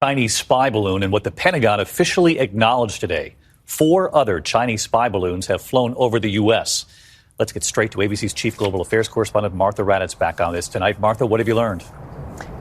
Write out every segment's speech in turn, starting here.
Chinese spy balloon and what the Pentagon officially acknowledged today. 4 other Chinese spy balloons have flown over the U.S. Let's get straight to ABC's chief global affairs correspondent Martha Raddatz back on this tonight. Martha, what have you learned?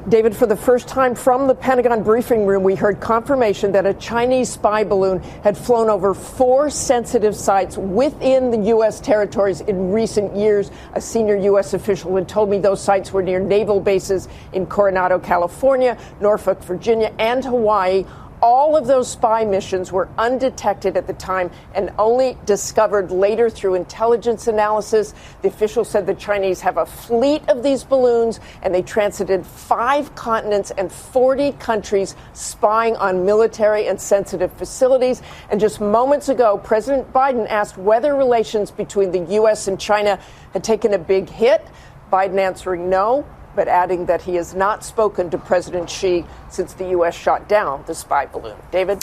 David, for the first time from the Pentagon briefing room, we heard confirmation that a Chinese spy balloon had flown over 4 sensitive sites within the U.S. territories in recent years. A senior U.S. official had told me those sites were near naval bases in Coronado, California, Norfolk, Virginia, and Hawaii. All of those spy missions were undetected at the time and only discovered later through intelligence analysis. The official said the Chinese have a fleet of these balloons, and they transited 5 continents and 40 countries spying on military and sensitive facilities. And just moments ago, President Biden asked whether relations between the U.S. and China had taken a big hit. Biden answering no, but adding that he has not spoken to President Xi since the U.S. shot down the spy balloon. David?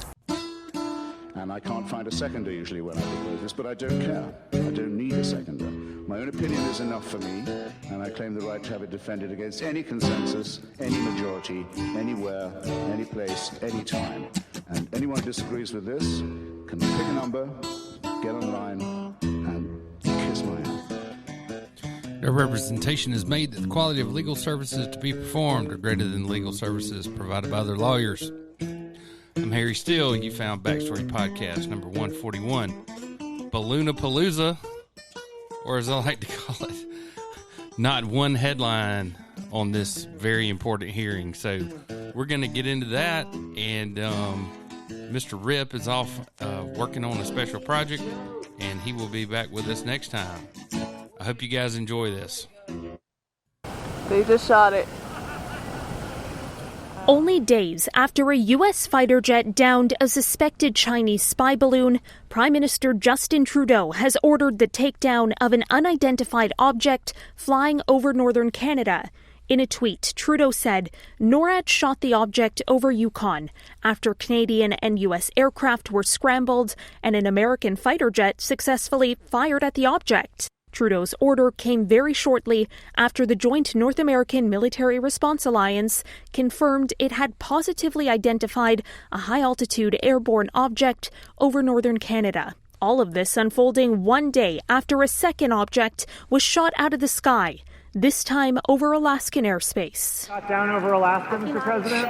And I can't find a seconder usually when I propose this, but I don't care. I don't need a seconder. My own opinion is enough for me, and I claim the right to have it defended against any consensus, any majority, anywhere, any place, any time. And anyone who disagrees with this can pick a number, get online, and kiss my hand. No representation is made that the quality of legal services to be performed are greater than legal services provided by their lawyers. I'm Harry Steele. You found Backstory Podcast number 141. Balloonapaloosa, or as I like to call it, not one headline on this very important hearing. So we're going to get into that, and Mr. Rip is off working on a special project, and he will be back with us next time. I hope you guys enjoy this. They just shot it. Only days after a U.S. fighter jet downed a suspected Chinese spy balloon, Prime Minister Justin Trudeau has ordered the takedown of an unidentified object flying over northern Canada. In a tweet, Trudeau said NORAD shot the object over Yukon after Canadian and U.S. aircraft were scrambled and an American fighter jet successfully fired at the object. Trudeau's order came very shortly after the joint North American Military Response Alliance confirmed it had positively identified a high-altitude airborne object over northern Canada. All of this unfolding one day after a second object was shot out of the sky, this time over Alaskan airspace. Shot down over Alaska, Mr. President?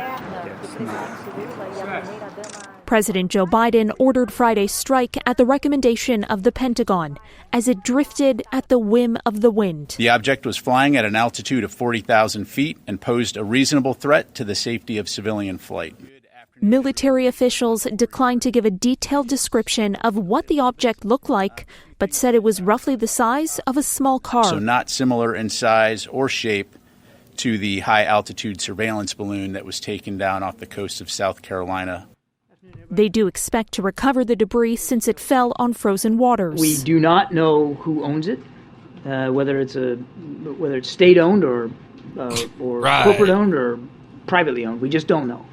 President Joe Biden ordered Friday's strike at the recommendation of the Pentagon as it drifted at the whim of the wind. The object was flying at an altitude of 40,000 feet and posed a reasonable threat to the safety of civilian flight. Military officials declined to give a detailed description of what the object looked like, but said it was roughly the size of a small car. So not similar in size or shape to the high-altitude surveillance balloon that was taken down off the coast of South Carolina. They do expect to recover the debris since it fell on frozen waters. We do not know who owns it, whether it's state-owned or Right. corporate-owned or privately owned. We just don't know.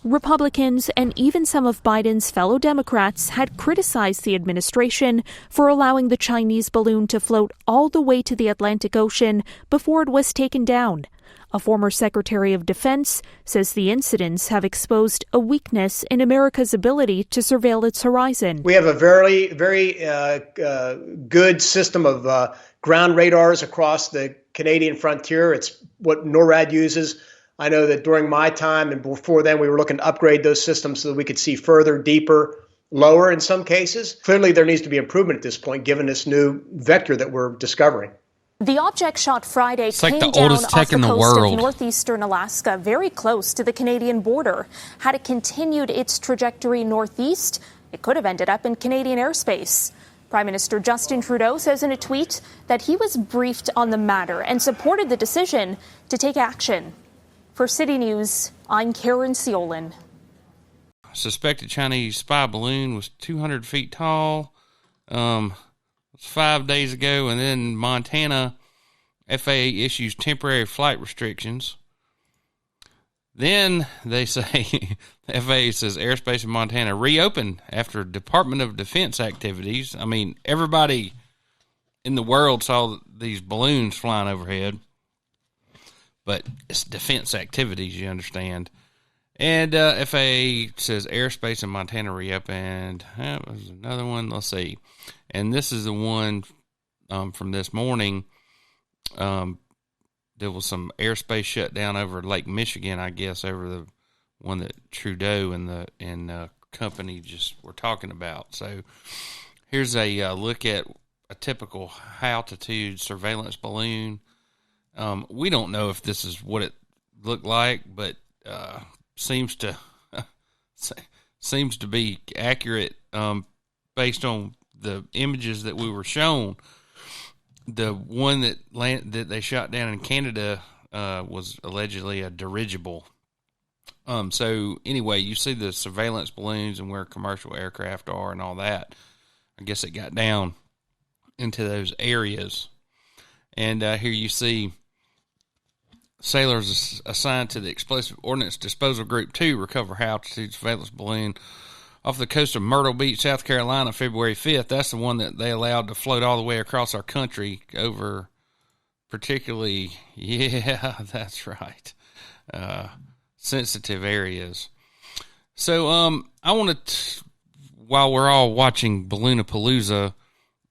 Republicans and even some of Biden's fellow Democrats had criticized the administration for allowing the Chinese balloon to float all the way to the Atlantic Ocean before it was taken down. A former Secretary of Defense says the incidents have exposed a weakness in America's ability to surveil its horizon. We have a very good system of ground radars across the Canadian frontier. It's what NORAD uses. I know that during my time and before then, we were looking to upgrade those systems so that we could see further, deeper, lower in some cases. Clearly, there needs to be improvement at this point, given this new vector that we're discovering. The object shot Friday like came the down oldest off tech the in the coast world. of northeastern Alaska, very close to the Canadian border. Had it continued its trajectory northeast, it could have ended up in Canadian airspace. Prime Minister Justin Trudeau says in a tweet that he was briefed on the matter and supported the decision to take action. For City News, I'm Karen Seolin. Suspected Chinese spy balloon was 200 feet tall. It was 5 days ago, and then Montana FAA issues temporary flight restrictions. Then they say, the FAA says airspace in Montana reopened after Department of Defense activities. I mean, everybody in the world saw these balloons flying overhead, but it's defense activities, you understand. And FAA says airspace in Montana reopened. There's another one. Let's see. And this is the one from this morning. There was some airspace shut down over Lake Michigan, I guess, over the one that Trudeau and the company just were talking about. So here's a look at a typical high-altitude surveillance balloon. We don't know if this is what it looked like, but seems to be accurate based on the images that we were shown. The one that they shot down in Canada was allegedly a dirigible. So anyway, you see the surveillance balloons and where commercial aircraft are and all that. I guess it got down into those areas. And here you see sailors assigned to the Explosive Ordnance Disposal Group 2 recover high-altitude surveillance balloon off the coast of Myrtle Beach, South Carolina, February 5th. That's the one that they allowed to float all the way across our country over particularly, yeah, that's right, sensitive areas. So I wanted to, while we're all watching Balloonapalooza,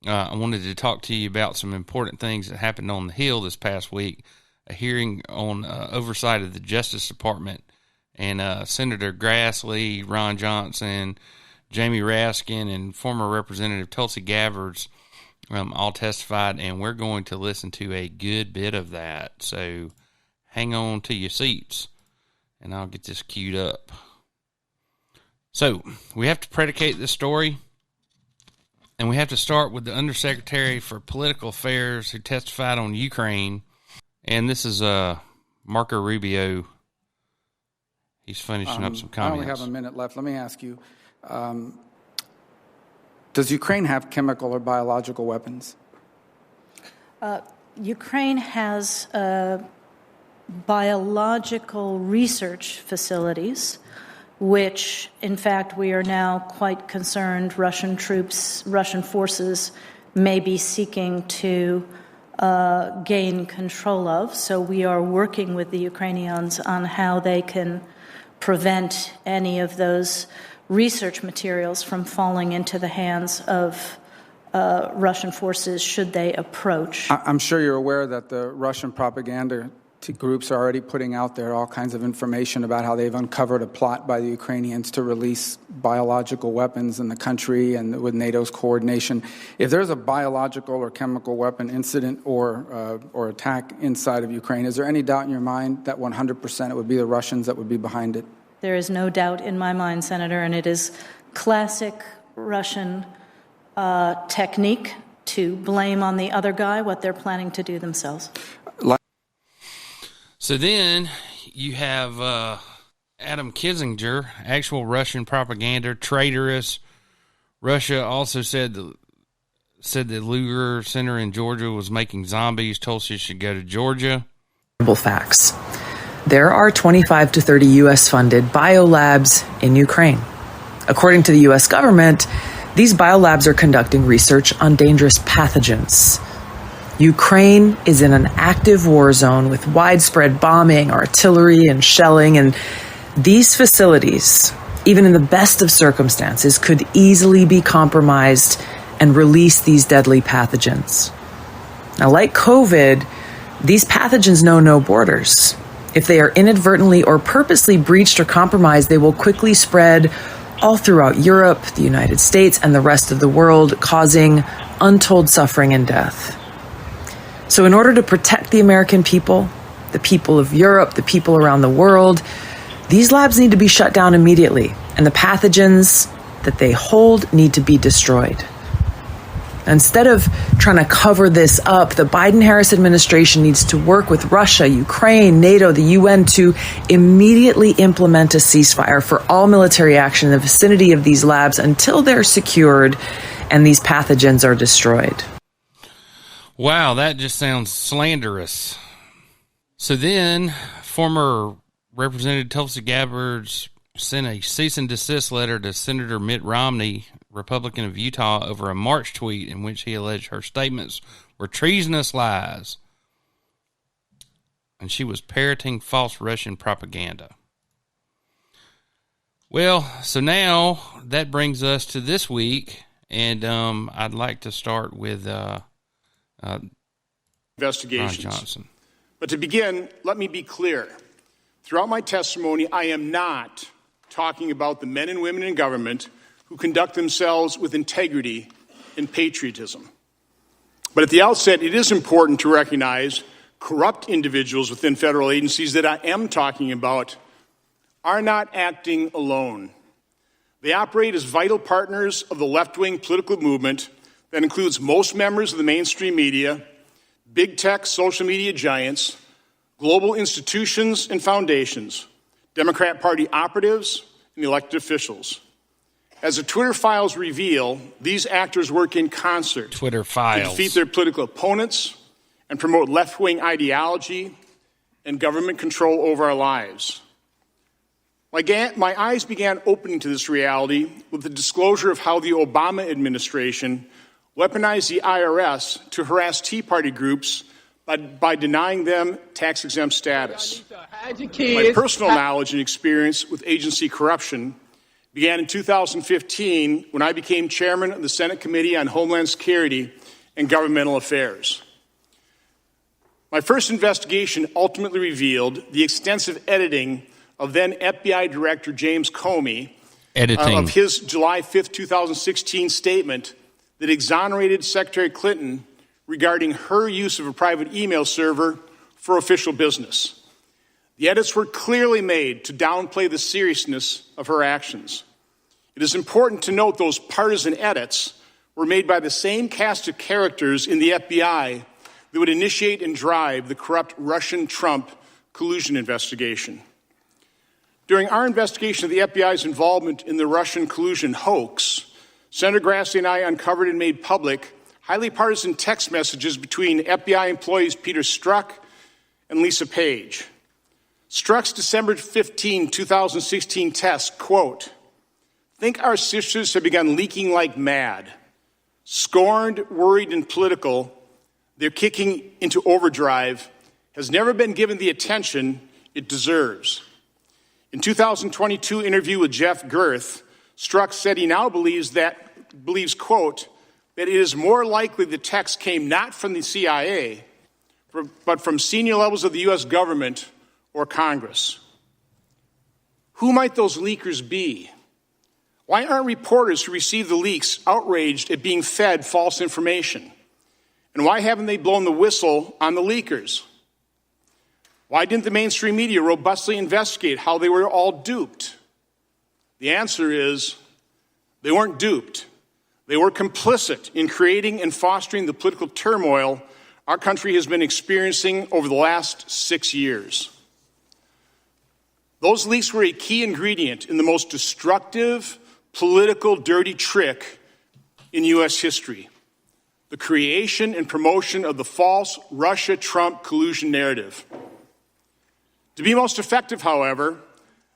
I wanted to talk to you about some important things that happened on the Hill this past week. A hearing on oversight of the Justice Department, and Senator Grassley, Ron Johnson, Jamie Raskin, and former Representative Tulsi Gabbard all testified, and we're going to listen to a good bit of that. So hang on to your seats, and I'll get this queued up. So we have to predicate this story, and we have to start with the Undersecretary for Political Affairs who testified on Ukraine. And this is Marco Rubio. He's finishing up some comments. I only have a minute left. Let me ask you, does Ukraine have chemical or biological weapons? Ukraine has biological research facilities, which, in fact, we are now quite concerned Russian forces may be seeking to gain control of. So we are working with the Ukrainians on how they can prevent any of those research materials from falling into the hands of Russian forces should they approach. I'm sure you're aware that the Russian propaganda groups are already putting out there all kinds of information about how they've uncovered a plot by the Ukrainians to release biological weapons in the country and with NATO's coordination. If there's a biological or chemical weapon incident or attack inside of Ukraine, is there any doubt in your mind that 100% it would be the Russians that would be behind it? There is no doubt in my mind, Senator, and it is classic Russian technique to blame on the other guy what they're planning to do themselves. So then you have Adam Kinzinger, actual Russian propaganda, traitorous. Russia also said the Lugar Center in Georgia was making zombies, told she should go to Georgia. Facts. There are 25 to 30 U.S.-funded biolabs in Ukraine. According to the U.S. government, these biolabs are conducting research on dangerous pathogens. Ukraine is in an active war zone with widespread bombing, artillery, and shelling, and these facilities, even in the best of circumstances, could easily be compromised and release these deadly pathogens. Now, like COVID, these pathogens know no borders. If they are inadvertently or purposely breached or compromised, they will quickly spread all throughout Europe, the United States, and the rest of the world, causing untold suffering and death. So in order to protect the American people, the people of Europe, the people around the world, these labs need to be shut down immediately, and the pathogens that they hold need to be destroyed. Instead of trying to cover this up, the Biden-Harris administration needs to work with Russia, Ukraine, NATO, the UN to immediately implement a ceasefire for all military action in the vicinity of these labs until they're secured and these pathogens are destroyed. Wow, that just sounds slanderous. So then, former Representative Tulsi Gabbard sent a cease and desist letter to Senator Mitt Romney, Republican of Utah, over a March tweet in which he alleged her statements were treasonous lies, and she was parroting false Russian propaganda. Well, so now that brings us to this week, and I'd like to start with investigations. Ron Johnson. But to begin, let me be clear. Throughout my testimony, I am not talking about the men and women in government who conduct themselves with integrity and patriotism. But at the outset, it is important to recognize corrupt individuals within federal agencies that I am talking about are not acting alone. They operate as vital partners of the left-wing political movement that includes most members of the mainstream media, big tech social media giants, global institutions and foundations, Democrat Party operatives, and elected officials. As the Twitter files reveal, these actors work in concert Twitter files to defeat their political opponents and promote left-wing ideology and government control over our lives. My eyes began opening to this reality with the disclosure of how the Obama administration weaponized the IRS to harass Tea Party groups by denying them tax-exempt status. My personal knowledge and experience with agency corruption began in 2015 when I became chairman of the Senate Committee on Homeland Security and Governmental Affairs. My first investigation ultimately revealed the extensive editing of then FBI Director James Comey of his July 5, 2016 statement that exonerated Secretary Clinton regarding her use of a private email server for official business. The edits were clearly made to downplay the seriousness of her actions. It is important to note those partisan edits were made by the same cast of characters in the FBI that would initiate and drive the corrupt Russian-Trump collusion investigation. During our investigation of the FBI's involvement in the Russian collusion hoax, Senator Grassley and I uncovered and made public highly partisan text messages between FBI employees Peter Strzok and Lisa Page. Strzok's December 15, 2016 test, quote, "Think our sisters have begun leaking like mad. Scorned, worried, and political, they're kicking into overdrive, has never been given the attention it deserves." In 2022 interview with Jeff Gerth, Strzok said he now believes, quote, that it is more likely the text came not from the CIA, but from senior levels of the U.S. government or Congress. Who might those leakers be? Why aren't reporters who received the leaks outraged at being fed false information? And why haven't they blown the whistle on the leakers? Why didn't the mainstream media robustly investigate how they were all duped? The answer is they weren't duped. They were complicit in creating and fostering the political turmoil our country has been experiencing over the last 6 years. Those leaks were a key ingredient in the most destructive, political, dirty trick in U.S. history, the creation and promotion of the false Russia-Trump collusion narrative. To be most effective, however,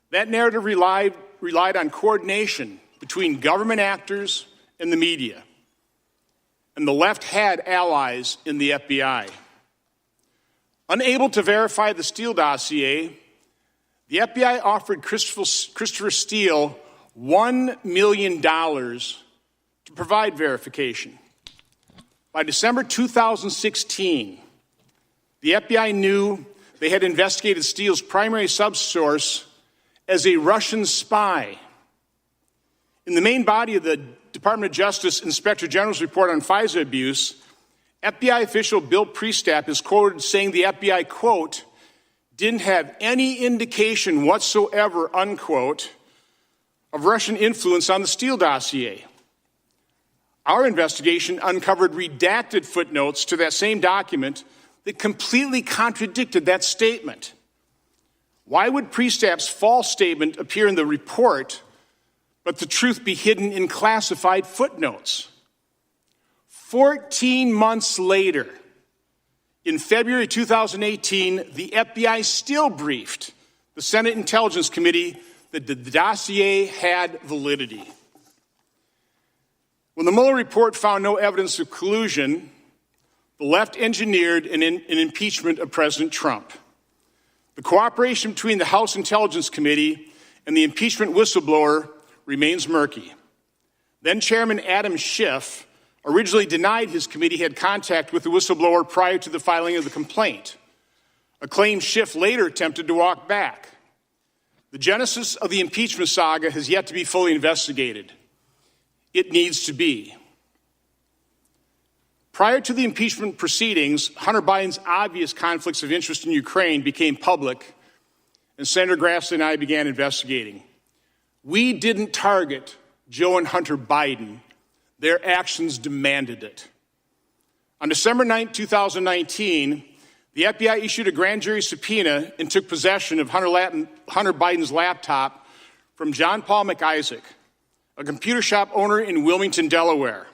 that narrative relied on coordination between government actors and the media. And the left had allies in the FBI. Unable to verify the Steele dossier, the FBI offered Christopher Steele $1 million to provide verification. By December 2016, the FBI knew they had investigated Steele's primary subsource as a Russian spy. In the main body of the Department of Justice Inspector General's report on FISA abuse, FBI official Bill Priestap is quoted saying the FBI, quote, didn't have any indication whatsoever, unquote, of Russian influence on the Steele dossier. Our investigation uncovered redacted footnotes to that same document that completely contradicted that statement. Why would Priestap's false statement appear in the report, but the truth be hidden in classified footnotes? 14 months later, in February 2018, the FBI still briefed the Senate Intelligence Committee that the dossier had validity. When the Mueller report found no evidence of collusion, the left engineered an impeachment of President Trump. The cooperation between the House Intelligence Committee and the impeachment whistleblower remains murky. Then Chairman Adam Schiff originally denied his committee had contact with the whistleblower prior to the filing of the complaint, a claim Schiff later attempted to walk back. The genesis of the impeachment saga has yet to be fully investigated. It needs to be. Prior to the impeachment proceedings, Hunter Biden's obvious conflicts of interest in Ukraine became public, and Senator Grassley and I began investigating. We didn't target Joe and Hunter Biden. Their actions demanded it. On December 9, 2019, the FBI issued a grand jury subpoena and took possession of Hunter Biden's laptop from John Paul McIsaac, a computer shop owner in Wilmington, Delaware.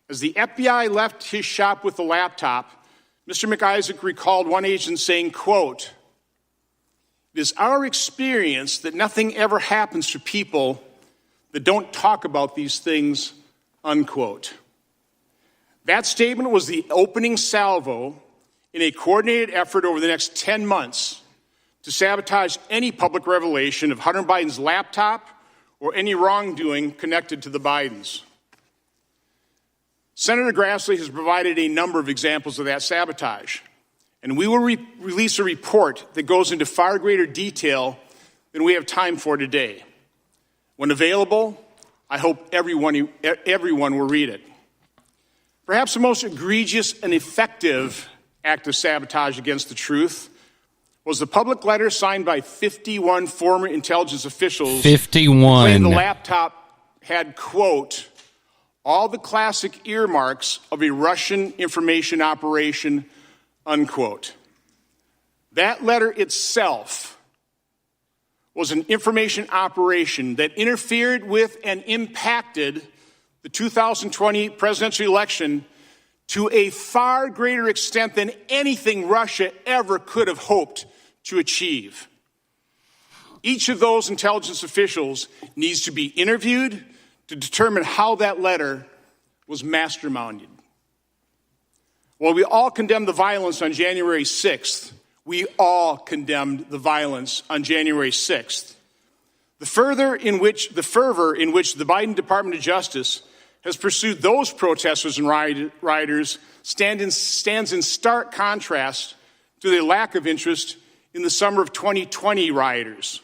As the FBI left his shop with the laptop, Mr. McIsaac recalled one agent saying, quote, "It is our experience that nothing ever happens to people that don't talk about these things," unquote. That statement was the opening salvo in a coordinated effort over the next 10 months to sabotage any public revelation of Hunter Biden's laptop or any wrongdoing connected to the Bidens. Senator Grassley has provided a number of examples of that sabotage, and we will release a report that goes into far greater detail than we have time for today. When available, I hope everyone will read it. Perhaps the most egregious and effective act of sabotage against the truth was the public letter signed by 51 former intelligence officials 51. Claiming the laptop had, quote, "all the classic earmarks of a Russian information operation," unquote. That letter itself was an information operation that interfered with and impacted the 2020 presidential election to a far greater extent than anything Russia ever could have hoped to achieve. Each of those intelligence officials needs to be interviewed to determine how that letter was masterminded. While we all condemned the violence on January 6th, we all condemned the violence on January 6th. The fervor in which the Biden Department of Justice has pursued those protesters and rioters stands in stark contrast to their lack of interest in the summer of 2020 rioters.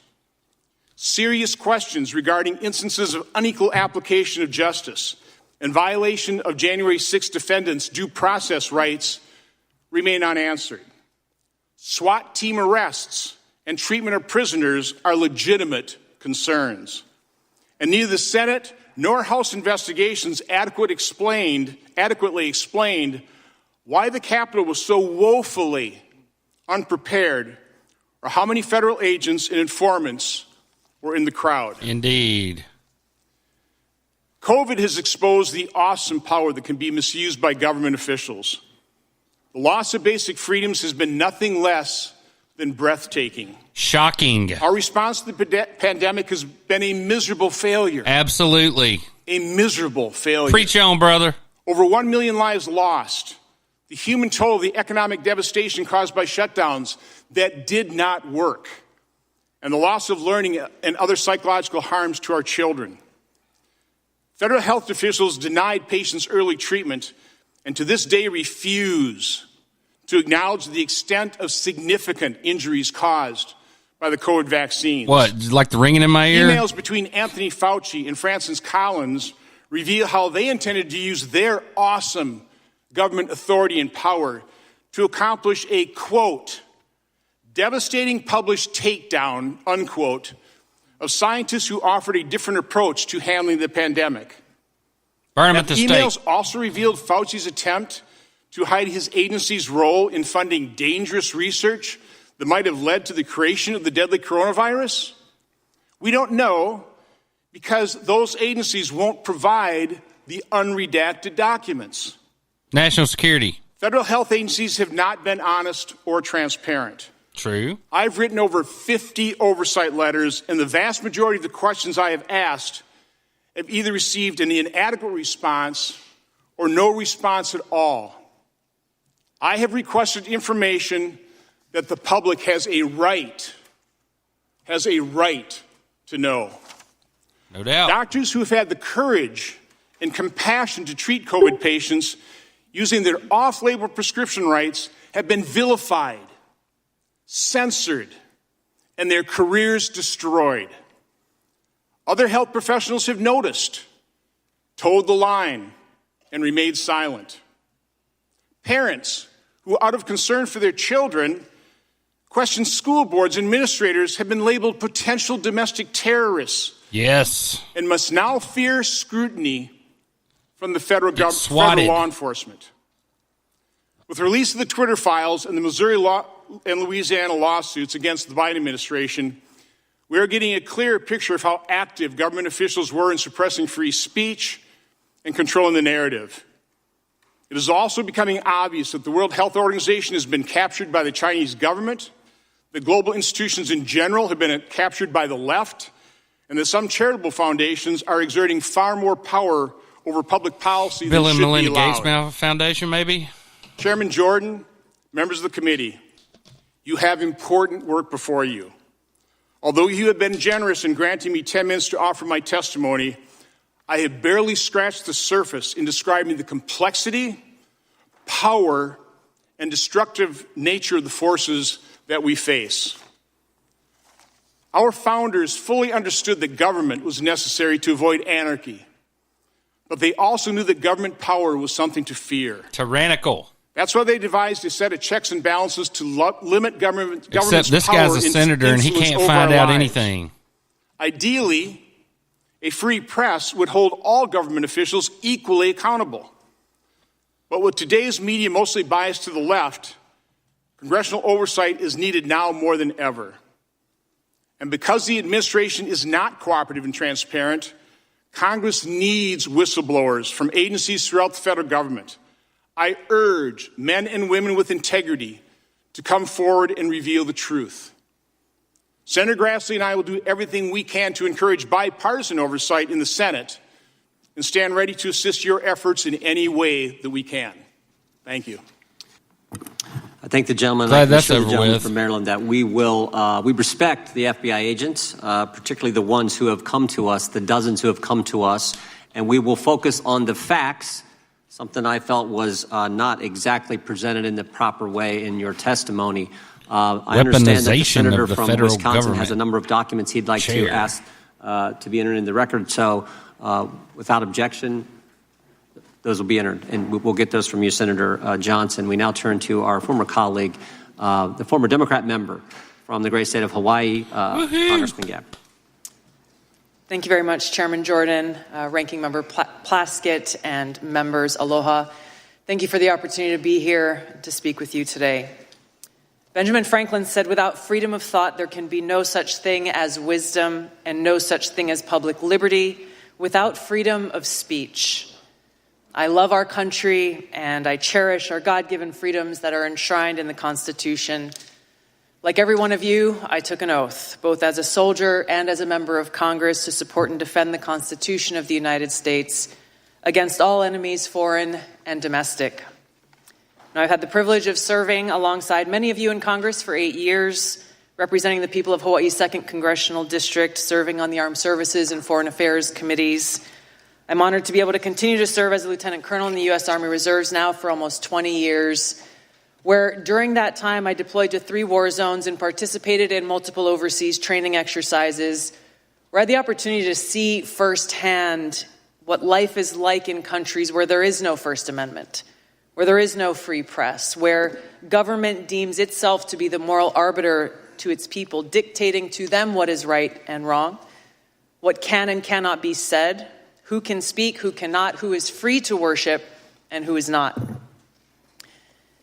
Serious questions regarding instances of unequal application of justice and violation of January 6 defendants' due process rights remain unanswered. SWAT team arrests and treatment of prisoners are legitimate concerns. And neither the Senate nor House investigations adequately explained why the Capitol was so woefully unprepared or how many federal agents and informants were in the crowd. Indeed. COVID has exposed the awesome power that can be misused by government officials. The loss of basic freedoms has been nothing less than breathtaking. Shocking. Our response to the pandemic has been a miserable failure. Absolutely. A miserable failure. Preach on, brother. Over 1 million lives lost. The human toll of the economic devastation caused by shutdowns that did not work. And the loss of learning and other psychological harms to our children. Federal health officials denied patients early treatment and to this day refuse to acknowledge the extent of significant injuries caused by the COVID vaccines. What, like the ringing in my ear? Emails between Anthony Fauci and Francis Collins reveal how they intended to use their awesome government authority and power to accomplish a, quote, devastating published takedown, unquote, of scientists who offered a different approach to handling the pandemic. Burn them at the stake. Emails also revealed Fauci's attempt to hide his agency's role in funding dangerous research that might have led to the creation of the deadly coronavirus. We don't know because those agencies won't provide the unredacted documents. National security. Federal health agencies have not been honest or transparent. True. I've written over 50 oversight letters, and the vast majority of the questions I have asked have either received an inadequate response or no response at all. I have requested information that the public has a right has a right to know. No doubt. Doctors who have had the courage and compassion to treat COVID patients using their off-label prescription rights have been vilified, censored, and their careers destroyed. Other health professionals have noticed, toed the line, and remained silent. Parents who, out of concern for their children, question school boards and administrators have been labeled potential domestic terrorists. Yes. And must now fear scrutiny from the federal government, federal law enforcement. With the release of the Twitter files and the Missouri and Louisiana lawsuits against the Biden administration, we are getting a clearer picture of how active government officials were in suppressing free speech and controlling the narrative. It is also becoming obvious that the World Health Organization has been captured by the Chinese government, that global institutions in general have been captured by the left, and that some charitable foundations are exerting far more power over public policy than should be allowed. Bill and Melinda Gates Foundation, maybe? Chairman Jordan, members of the committee, you have important work before you. Although you have been generous in granting me 10 minutes to offer my testimony, I have barely scratched the surface in describing the complexity, power, and destructive nature of the forces that we face. Our founders fully understood that government was necessary to avoid anarchy, but they also knew that government power was something to fear. Tyrannical. That's why they devised a set of checks and balances to limit government's Except this power guy's a senator and he can't find out anything. Ideally, a free press would hold all government officials equally accountable. But with today's media mostly biased to the left, congressional oversight is needed now more than ever. And because the administration is not cooperative and transparent, Congress needs whistleblowers from agencies throughout the federal government. I urge men and women with integrity to come forward and reveal the truth. Senator Grassley and I will do everything we can to encourage bipartisan oversight in the Senate and stand ready to assist your efforts in any way that we can. Thank you. I thank the gentleman. Glad that's the over gentleman with. from Maryland that we respect the FBI agents, particularly the ones who have come to us, the dozens who have come to us, and we will focus on the facts. Something I felt was not exactly presented in the proper way in your testimony. I understand that the senator from Wisconsin has a number of documents he'd like to ask to be entered in the record. So without objection, those will be entered. And we'll get those from you, Senator Johnson. We now turn to our former colleague, the former Democrat member from the great state of Hawaii, Congressman Gabb. Thank you very much, Chairman Jordan, Ranking Member Plaskett, and members, aloha. Thank you for the opportunity to be here to speak with you today. Benjamin Franklin said, "Without freedom of thought, there can be no such thing as wisdom and no such thing as public liberty without freedom of speech." I love our country and I cherish our God-given freedoms that are enshrined in the Constitution. Like every one of you, I took an oath, both as a soldier and as a member of Congress, to support and defend the Constitution of the United States against all enemies, foreign and domestic. Now, I've had the privilege of serving alongside many of you in Congress for 8 years, representing the people of Hawaii's 2nd Congressional District, serving on the Armed Services and Foreign Affairs Committees. I'm honored to be able to continue to serve as a Lieutenant Colonel in the U.S. Army Reserves now for almost 20 years, where during that time I deployed to 3 war zones and participated in multiple overseas training exercises, where I had the opportunity to see firsthand what life is like in countries where there is no First Amendment, where there is no free press, where government deems itself to be the moral arbiter to its people, dictating to them what is right and wrong, what can and cannot be said, who can speak, who cannot, who is free to worship, and who is not.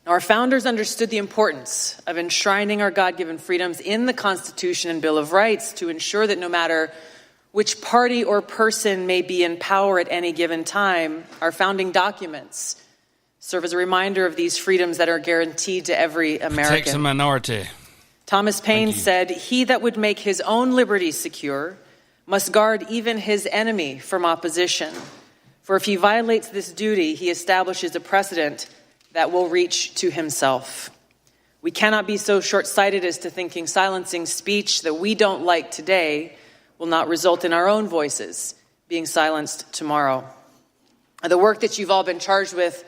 Now, our founders understood the importance of enshrining our God-given freedoms in the Constitution and Bill of Rights to ensure that no matter which party or person may be in power at any given time, our founding documents serve as a reminder of these freedoms that are guaranteed to every American. Protects a minority. Thomas Paine said, "He that would make his own liberty secure must guard even his enemy from opposition. For if he violates this duty, he establishes a precedent that will reach to himself." We cannot be so short-sighted as to thinking silencing speech that we don't like today will not result in our own voices being silenced tomorrow. The work that you've all been charged with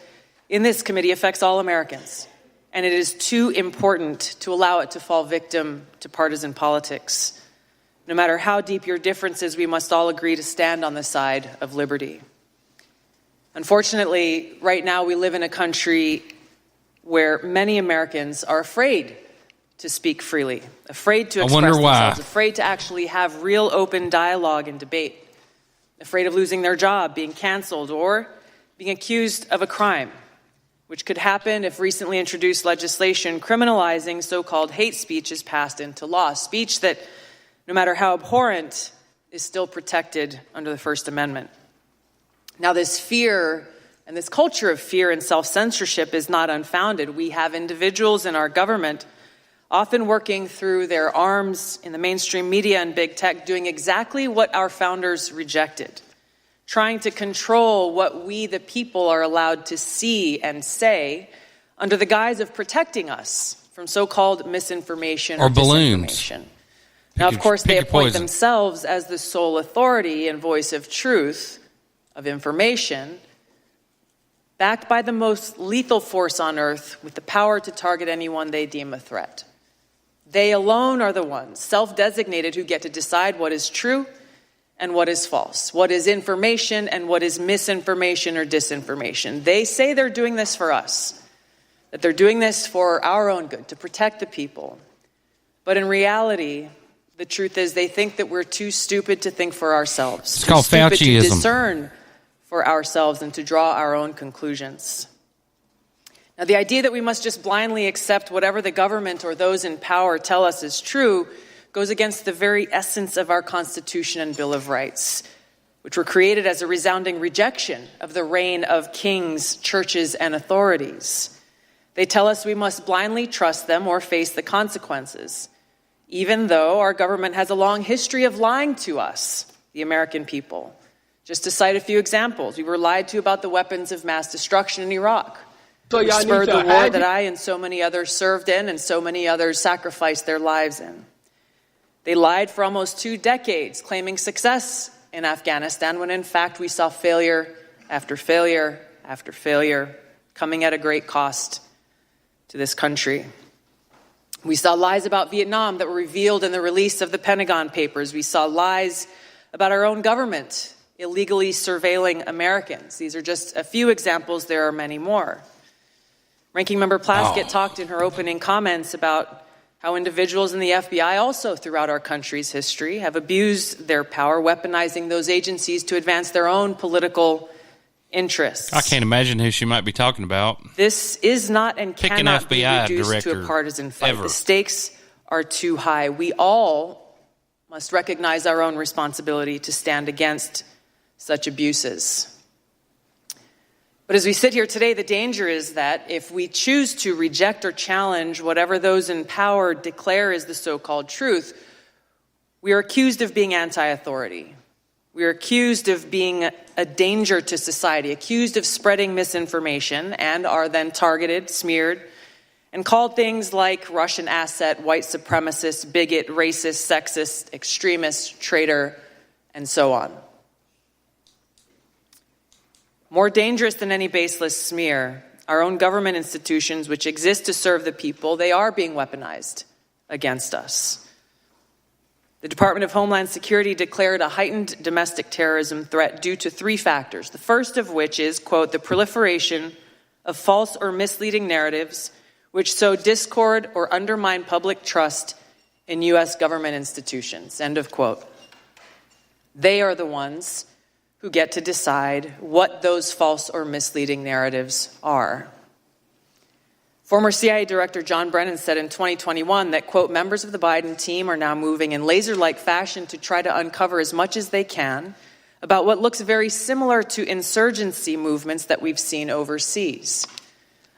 in this committee affects all Americans, and it is too important to allow it to fall victim to partisan politics. No matter how deep your differences, we must all agree to stand on the side of liberty. Unfortunately, right now we live in a country where many Americans are afraid to speak freely, afraid to express themselves, afraid to actually have real open dialogue and debate, afraid of losing their job, being canceled, or being accused of a crime, which could happen if recently introduced legislation criminalizing so-called hate speech is passed into law, speech that, no matter how abhorrent, is still protected under the First Amendment. Now, this fear and this culture of fear and self-censorship is not unfounded. We have individuals in our government often working through their arms in the mainstream media and big tech, doing exactly what our founders rejected, trying to control what we, the people, are allowed to see and say under the guise of protecting us from so-called misinformation or disinformation. Now, of course, they appoint themselves as the sole authority and voice of truth, of information, backed by the most lethal force on earth with the power to target anyone they deem a threat. They alone are the ones, self-designated, who get to decide what is true and what is false, what is information and what is misinformation or disinformation. They say they're doing this for us, that they're doing this for our own good, to protect the people. But in reality, the truth is they think that we're too stupid to think for ourselves. It's called Fauciism. To discern for ourselves and to draw our own conclusions. Now, the idea that we must just blindly accept whatever the government or those in power tell us is true goes against the very essence of our Constitution and Bill of Rights, which were created as a resounding rejection of the reign of kings, churches, and authorities. They tell us we must blindly trust them or face the consequences, even though our government has a long history of lying to us, the American people. Just to cite a few examples, we were lied to about the weapons of mass destruction in Iraq, which spurred the war that I and so many others served in and so many others sacrificed their lives in. They lied for almost 2 decades, claiming success in Afghanistan, when in fact we saw failure after failure after failure, coming at a great cost to this country. We saw lies about Vietnam that were revealed in the release of the Pentagon Papers. We saw lies about our own government illegally surveilling Americans. These are just a few examples. There are many more. Ranking Member Plaskett talked in her opening comments about how individuals in the FBI also throughout our country's history have abused their power, weaponizing those agencies to advance their own political interests. I can't imagine who she might be talking about. This is not and cannot be reduced to a partisan fight. The stakes are too high. We all must recognize our own responsibility to stand against such abuses. But as we sit here today, the danger is that if we choose to reject or challenge whatever those in power declare is the so-called truth, we are accused of being anti-authority. We are accused of being a danger to society, accused of spreading misinformation, and are then targeted, smeared, and called things like Russian asset, white supremacist, bigot, racist, sexist, extremist, traitor, and so on. More dangerous than any baseless smear, our own government institutions, which exist to serve the people, they are being weaponized against us. The Department of Homeland Security declared a heightened domestic terrorism threat due to 3 factors, the first of which is, quote, the proliferation of false or misleading narratives which sow discord or undermine public trust in U.S. government institutions, end of quote. They are the ones who get to decide what those false or misleading narratives are. Former CIA Director John Brennan said in 2021 that, quote, members of the Biden team are now moving in laser-like fashion to try to uncover as much as they can about what looks very similar to insurgency movements that we've seen overseas.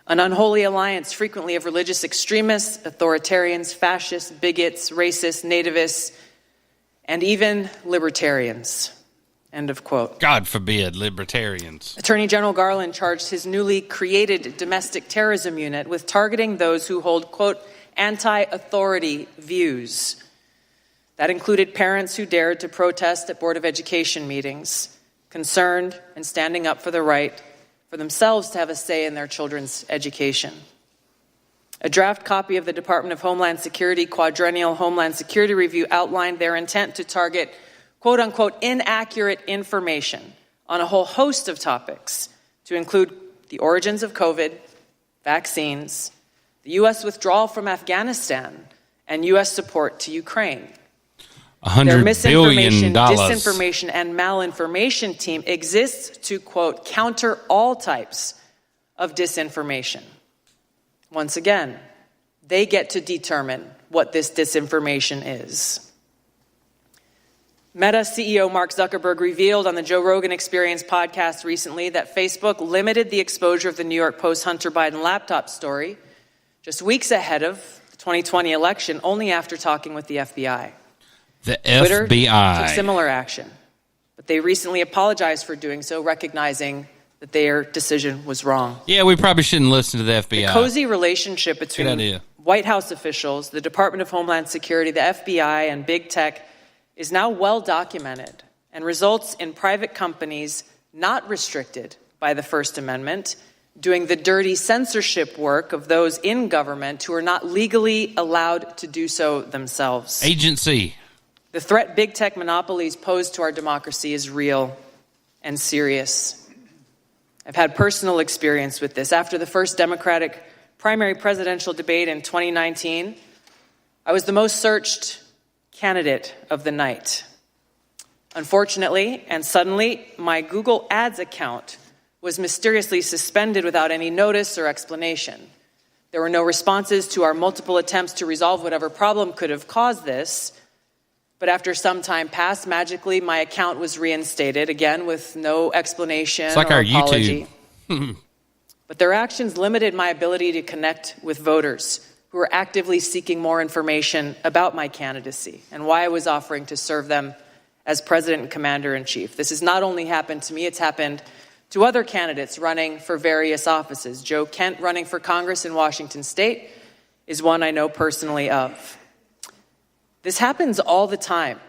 An unholy alliance frequently of religious extremists, authoritarians, fascists, bigots, racists, nativists, and even libertarians. End of quote. God forbid, libertarians. Attorney General Garland charged his newly created domestic terrorism unit with targeting those who hold, quote, anti-authority views. That included parents who dared to protest at Board of Education meetings, concerned and standing up for the right for themselves to have a say in their children's education. A draft copy of the Department of Homeland Security Quadrennial Homeland Security Review outlined their intent to target, quote unquote, inaccurate information on a whole host of topics, to include the origins of COVID, vaccines, the U.S. withdrawal from Afghanistan, and U.S. support to Ukraine. Their $100 misinformation, billion. disinformation, and malinformation team exists to, quote, counter all types of disinformation. Once again, they get to determine what this disinformation is. Meta CEO Mark Zuckerberg revealed on the Joe Rogan Experience podcast recently that Facebook limited the exposure of the New York Post Hunter Biden laptop story just weeks ahead of the 2020 election, only after talking with the FBI. The Twitter FBI took similar action, but they recently apologized for doing so, recognizing that their decision was wrong. Yeah, we probably shouldn't listen to the FBI. The cozy relationship between White House officials, the Department of Homeland Security, the FBI, and big tech is now well documented and results in private companies not restricted by the First Amendment doing the dirty censorship work of those in government who are not legally allowed to do so themselves. Agency. The threat big tech monopolies pose to our democracy is real and serious. I've had personal experience with this. After the first Democratic primary presidential debate in 2019, I was the most searched candidate of the night. Unfortunately, and suddenly, my Google Ads account was mysteriously suspended without any notice or explanation. There were no responses to our multiple attempts to resolve whatever problem could have caused this. But after some time passed, magically, my account was reinstated, again, with no explanation it's like or our apology. YouTube. But their actions limited my ability to connect with voters who were actively seeking more information about my candidacy and why I was offering to serve them as President and Commander-in-Chief. This has not only happened to me, it's happened to other candidates running for various offices. Joe Kent, running for Congress in Washington State, is one I know personally of. This happens all the time,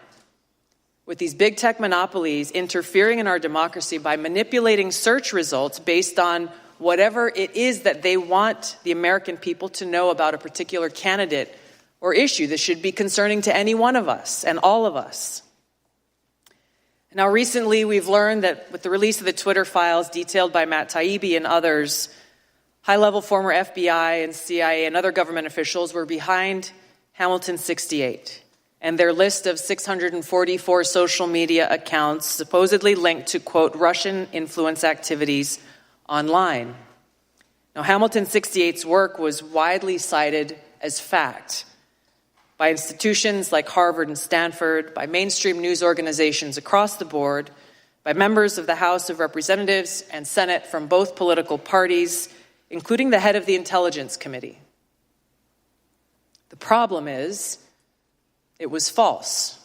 with these big tech monopolies interfering in our democracy by manipulating search results based on whatever it is that they want the American people to know about a particular candidate or issue that should be concerning to any one of us and all of us. Now, recently, we've learned that with the release of the Twitter files detailed by Matt Taibbi and others, high-level former FBI and CIA and other government officials were behind Hamilton 68 and their list of 644 social media accounts supposedly linked to, quote, Russian influence activities online. Now, Hamilton 68's work was widely cited as fact by institutions like Harvard and Stanford, by mainstream news organizations across the board, by members of the House of Representatives and Senate from both political parties, including the head of the Intelligence Committee. The problem is, it was false.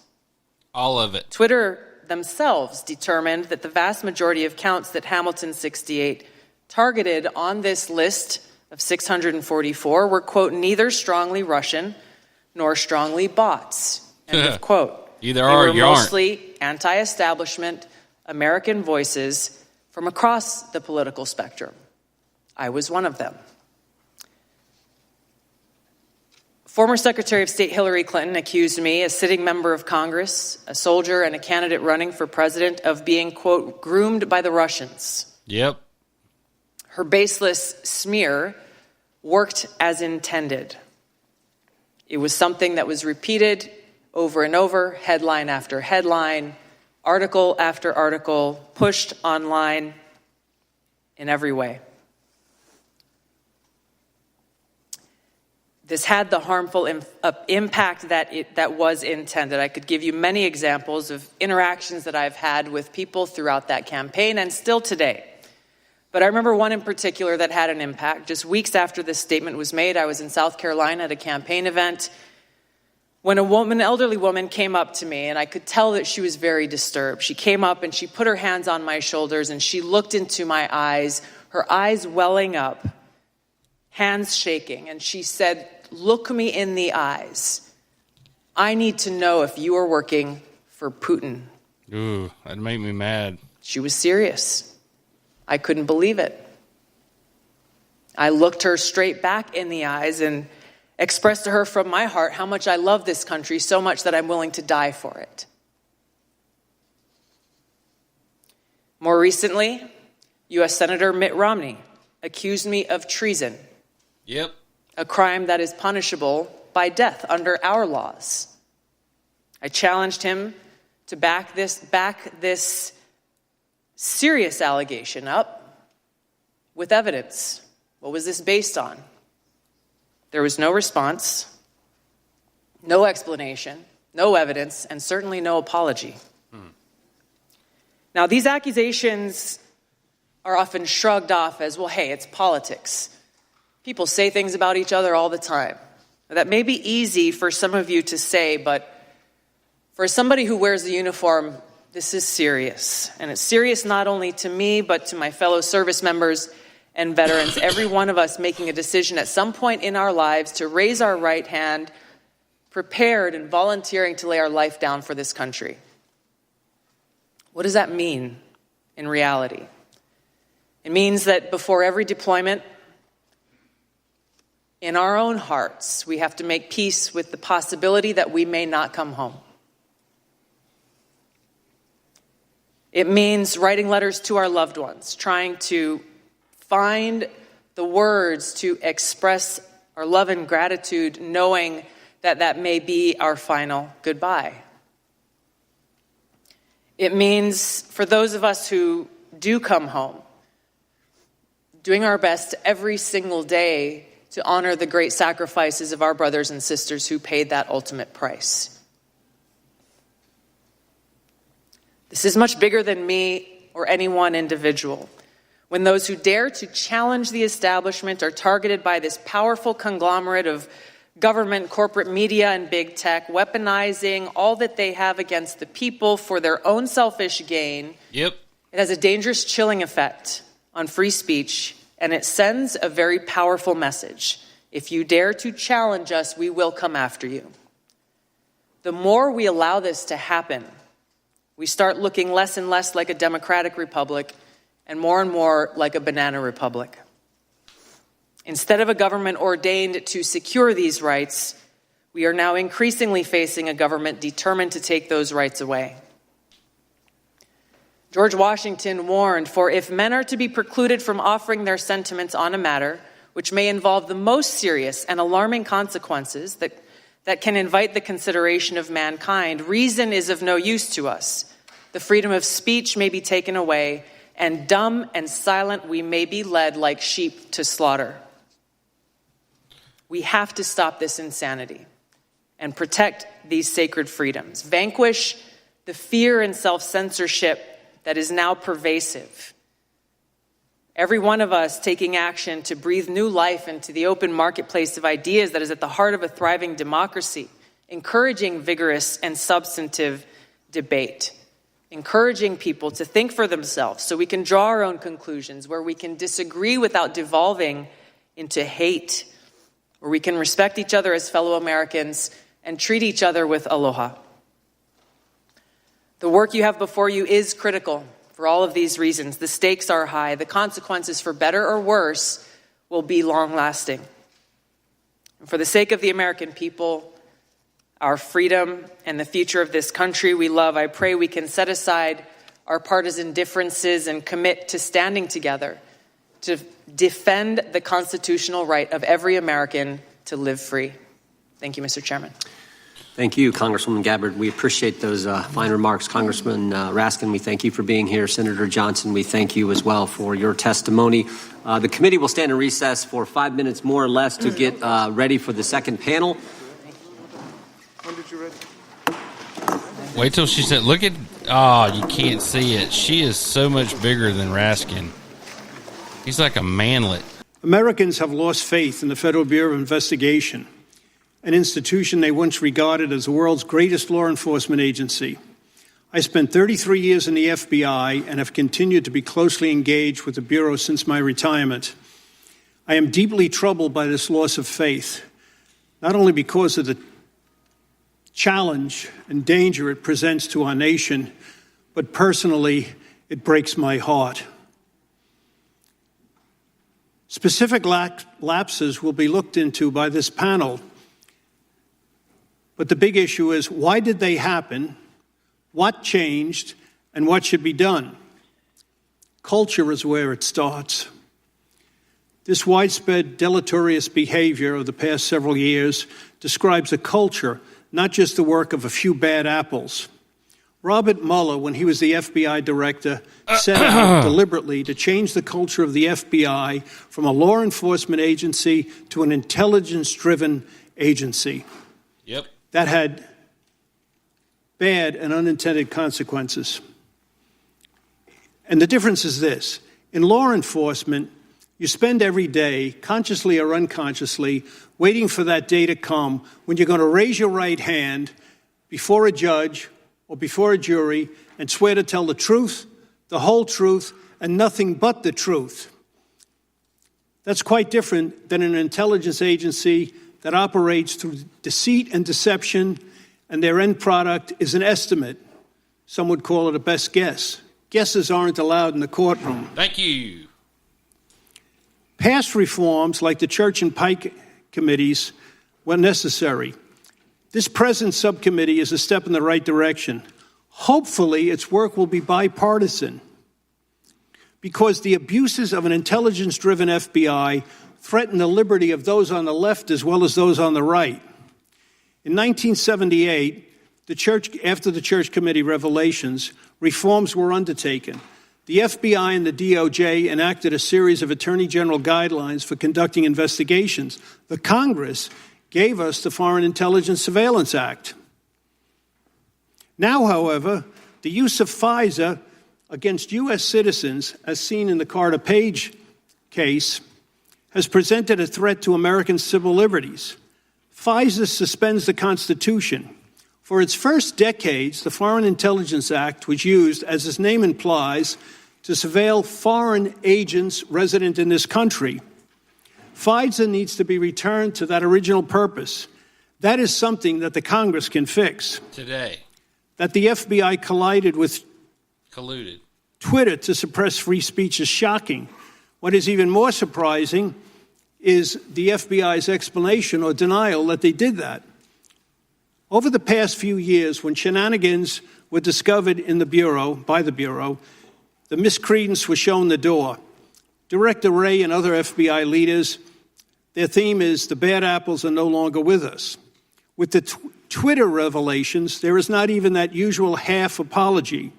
All of it. Twitter themselves determined that the vast majority of counts that Hamilton 68 targeted on this list of 644 were, quote, neither strongly Russian nor strongly bots, end of quote. Either are or you aren't. Mostly anti-establishment American voices from across the political spectrum. I was one of them. Former Secretary of State Hillary Clinton accused me, a sitting member of Congress, a soldier, and a candidate running for president, of being, quote, groomed by the Russians. Yep. Her baseless smear worked as intended. It was something that was repeated over and over, headline after headline, article after article, pushed online in every way. This had the harmful impact that was intended. I could give you many examples of interactions that I've had with people throughout that campaign and still today. But I remember one in particular that had an impact. Just weeks after this statement was made, I was in South Carolina at a campaign event. when an elderly woman came up to me, and I could tell that she was very disturbed. She came up and she put her hands on my shoulders and she looked into my eyes, her eyes welling up, hands shaking, and she said, "Look me in the eyes. I need to know if you are working for Putin." Ooh, that made me mad. She was serious. I couldn't believe it. I looked her straight back in the eyes and expressed to her from my heart how much I love this country, so much that I'm willing to die for it. More recently, U.S. Senator Mitt Romney accused me of treason. Yep. A crime that is punishable by death under our laws. I challenged him to back this serious allegation up with evidence. What was this based on? There was no response, no explanation, no evidence, and certainly no apology. Now, these accusations are often shrugged off as, well, hey, it's politics. People say things about each other all the time. That may be easy for some of you to say, but for somebody who wears the uniform, this is serious. And it's serious not only to me, but to my fellow service members and veterans, every one of us making a decision at some point in our lives to raise our right hand, prepared and volunteering to lay our life down for this country. What does that mean in reality? It means that before every deployment, in our own hearts, we have to make peace with the possibility that we may not come home. It means writing letters to our loved ones, trying to find the words to express our love and gratitude, knowing that that may be our final goodbye. It means for those of us who do come home, doing our best every single day to honor the great sacrifices of our brothers and sisters who paid that ultimate price. This is much bigger than me or any one individual. When those who dare to challenge the establishment are targeted by this powerful conglomerate of government, corporate media, and big tech, weaponizing all that they have against the people for their own selfish gain, Yep. It has a dangerous chilling effect on free speech, and it sends a very powerful message. If you dare to challenge us, we will come after you. The more we allow this to happen, we start looking less and less like a democratic republic and more like a banana republic. Instead of a government ordained to secure these rights, we are now increasingly facing a government determined to take those rights away. George Washington warned, "For if men are to be precluded from offering their sentiments on a matter which may involve the most serious and alarming consequences that can invite the consideration of mankind, reason is of no use to us. The freedom of speech may be taken away, and dumb and silent we may be led like sheep to slaughter." We have to stop this insanity and protect these sacred freedoms. Vanquish the fear and self-censorship that is now pervasive. Every one of us taking action to breathe new life into the open marketplace of ideas that is at the heart of a thriving democracy, encouraging vigorous and substantive debate, encouraging people to think for themselves so we can draw our own conclusions, where we can disagree without devolving into hate, where we can respect each other as fellow Americans and treat each other with aloha. The work you have before you is critical for all of these reasons. The stakes are high. The consequences, for better or worse, will be long-lasting. And for the sake of the American people, our freedom, and the future of this country we love, I pray we can set aside our partisan differences and commit to standing together to defend the constitutional right of every American to live free. Thank you, Mr. Chairman. Thank you, Congresswoman Gabbard. We appreciate those fine remarks. Congressman Raskin, we thank you for being here. Senator Johnson, we thank you as well for your testimony. The committee will stand in recess for 5 minutes more or less to get ready for the second panel. When did you ready? Wait till she said, look at, oh, you can't see it. She is so much bigger than Raskin. He's like a manlet. Americans have lost faith in the Federal Bureau of Investigation. an institution they once regarded as the world's greatest law enforcement agency. I spent 33 years in the FBI and have continued to be closely engaged with the Bureau since my retirement. I am deeply troubled by this loss of faith, not only because of the challenge and danger it presents to our nation, but personally, it breaks my heart. Specific lapses will be looked into by this panel, but the big issue is, why did they happen? What changed, and what should be done? Culture is where it starts. This widespread deleterious behavior of the past several years describes a culture, not just the work of a few bad apples. Robert Mueller, when he was the FBI director, set out deliberately to change the culture of the FBI from a law enforcement agency to an intelligence-driven agency. Yep. That had bad and unintended consequences. And the difference is this. In law enforcement, you spend every day, consciously or unconsciously, waiting for that day to come when you're going to raise your right hand before a judge or before a jury and swear to tell the truth, the whole truth, and nothing but the truth. That's quite different than an intelligence agency that operates through deceit and deception, and their end product is an estimate. Some would call it a best guess. Guesses aren't allowed in the courtroom. Thank you. Past reforms, like the Church and Pike committees, were necessary. This present subcommittee is a step in the right direction. Hopefully, its work will be bipartisan, because the abuses of an intelligence-driven FBI threaten the liberty of those on the left as well as those on the right. In 1978, after the Church Committee revelations, reforms were undertaken. The FBI and the DOJ enacted a series of Attorney General guidelines for conducting investigations. The Congress gave us the Foreign Intelligence Surveillance Act. Now, however, the use of FISA against U.S. citizens, as seen in the Carter Page case, has presented a threat to American civil liberties. FISA suspends the Constitution. For its first decades, the Foreign Intelligence Act was used, as its name implies, to surveil foreign agents resident in this country. FISA needs to be returned to that original purpose. That is something that the Congress can fix. Today. That the FBI colluded with Twitter to suppress free speech is shocking. What is even more surprising is the FBI's explanation or denial that they did that. Over the past few years, when shenanigans were discovered in the Bureau, by the Bureau, the miscredence was shown the door. Director Wray and other FBI leaders, their theme is the bad apples are no longer with us. With the Twitter revelations, there is not even that usual half apology,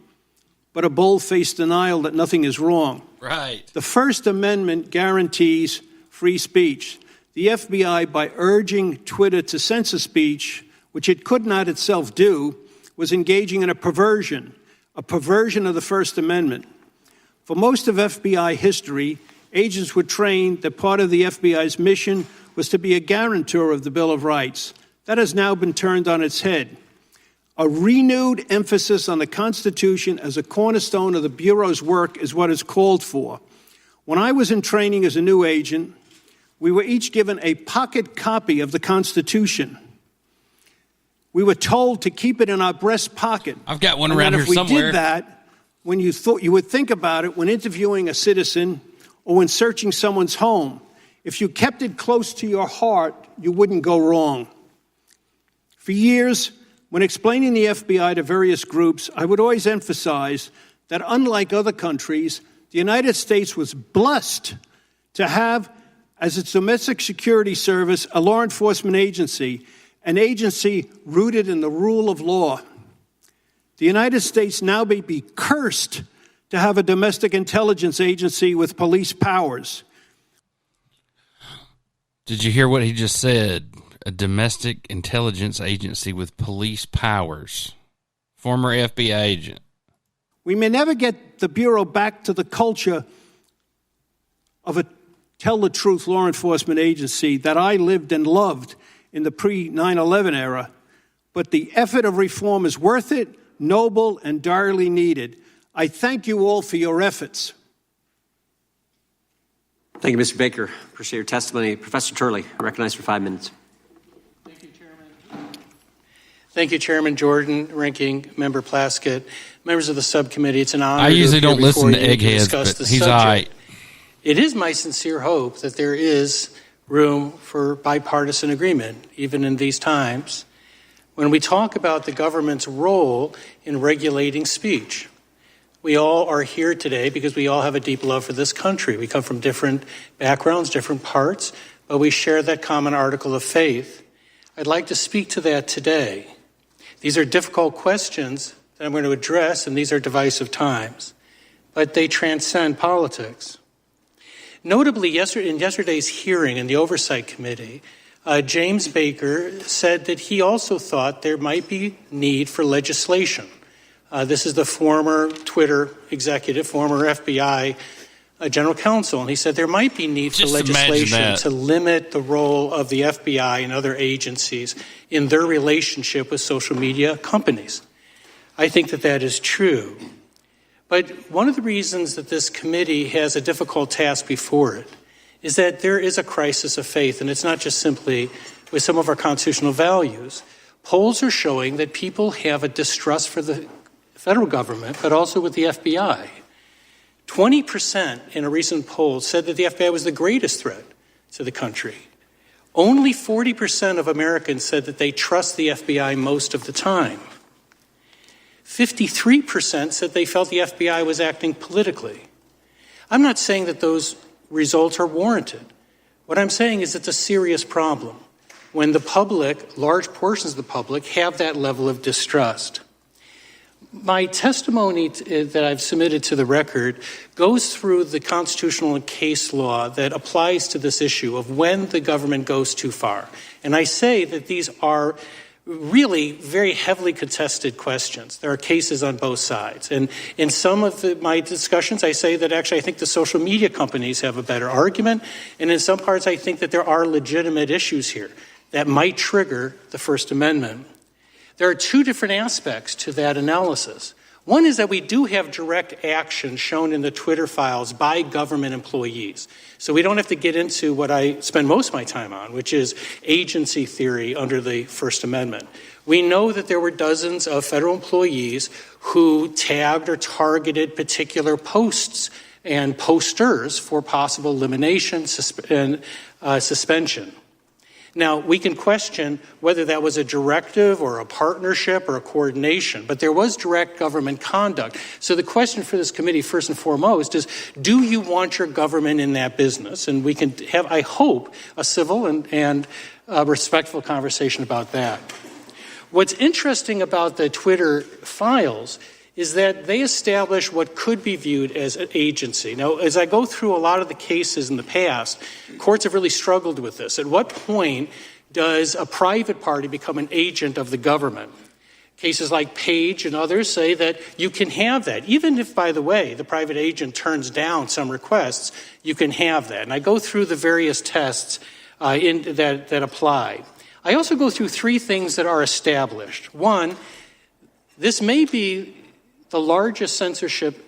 but a bold-faced denial that nothing is wrong. Right. The First Amendment guarantees free speech. The FBI, by urging Twitter to censor speech, which it could not itself do, was engaging in a perversion of the First Amendment. For most of FBI history, agents were trained that part of the FBI's mission was to be a guarantor of the Bill of Rights. That has now been turned on its head. A renewed emphasis on the Constitution as a cornerstone of the Bureau's work is what is called for. When I was in training as a new agent, we were each given a pocket copy of the Constitution. We were told to keep it in our breast pocket. I've got one around here somewhere. If we did that, when you would think about it when interviewing a citizen or when searching someone's home, if you kept it close to your heart, you wouldn't go wrong. For years, when explaining the FBI to various groups, I would always emphasize that unlike other countries, the United States was blessed to have as its domestic security service a law enforcement agency, an agency rooted in the rule of law. The United States now may be cursed to have a domestic intelligence agency with police powers. Did you hear what he just said? A domestic intelligence agency with police powers. Former FBI agent. We may never get the Bureau back to the culture of a tell-the-truth law enforcement agency that I lived and loved in the pre-9/11 era, but the effort of reform is worth it, noble, and direly needed. I thank you all for your efforts. Thank you, Mr. Baker. Appreciate your testimony. Professor Turley, recognized for 5 minutes. Thank you, Chairman Jordan, Ranking Member Plaskett, members of the subcommittee. It's an honor. I usually to don't appear listen to before you eggheads, discuss but the he's all subject. right. It is my sincere hope that there is room for bipartisan agreement, even in these times, when we talk about the government's role in regulating speech. We all are here today because we all have a deep love for this country. We come from different backgrounds, different parts, but we share that common article of faith. I'd like to speak to that today. These are difficult questions that I'm going to address, and these are divisive times, but they transcend politics. Notably, in yesterday's hearing in the Oversight Committee, James Baker said that he also thought there might be need for legislation. This is the former Twitter executive, former FBI general counsel, and he said there might be need for legislation to limit the role of the FBI and other agencies in their relationship with social media companies. I think that that is true. But one of the reasons that this committee has a difficult task before it is that there is a crisis of faith, and it's not just simply with some of our constitutional values. Polls are showing that people have a distrust for the federal government, but also with the FBI. 20% in a recent poll said that the FBI was the greatest threat to the country. Only 40% of Americans said that they trust the FBI most of the time. 53% said they felt the FBI was acting politically. I'm not saying that those results are warranted. What I'm saying is it's a serious problem when the public, large portions of the public, have that level of distrust. My testimony that I've submitted to the record goes through the constitutional and case law that applies to this issue of when the government goes too far. And I say that these are really very heavily contested questions. There are cases on both sides. And in some of my discussions, I say that actually I think the social media companies have a better argument. And in some parts, I think that there are legitimate issues here that might trigger the First Amendment. There are two different aspects to that analysis. One is that we do have direct action shown in the Twitter files by government employees. So we don't have to get into what I spend most of my time on, which is agency theory under the First Amendment. We know that there were dozens of federal employees who tagged or targeted particular posts and posters for possible elimination and suspension. Now, we can question whether that was a directive or a partnership or a coordination, but there was direct government conduct. So the question for this committee, first and foremost, is do you want your government in that business? And we can have, I hope, a civil and respectful conversation about that. What's interesting about the Twitter files is that they establish what could be viewed as an agency. Now, as I go through a lot of the cases in the past, courts have really struggled with this. At what point does a private party become an agent of the government? Cases like Page and others say that you can have that. Even if, by the way, the private agent turns down some requests, you can have that. And I go through the various tests that apply. I also go through three things that are established. One, this may be the largest censorship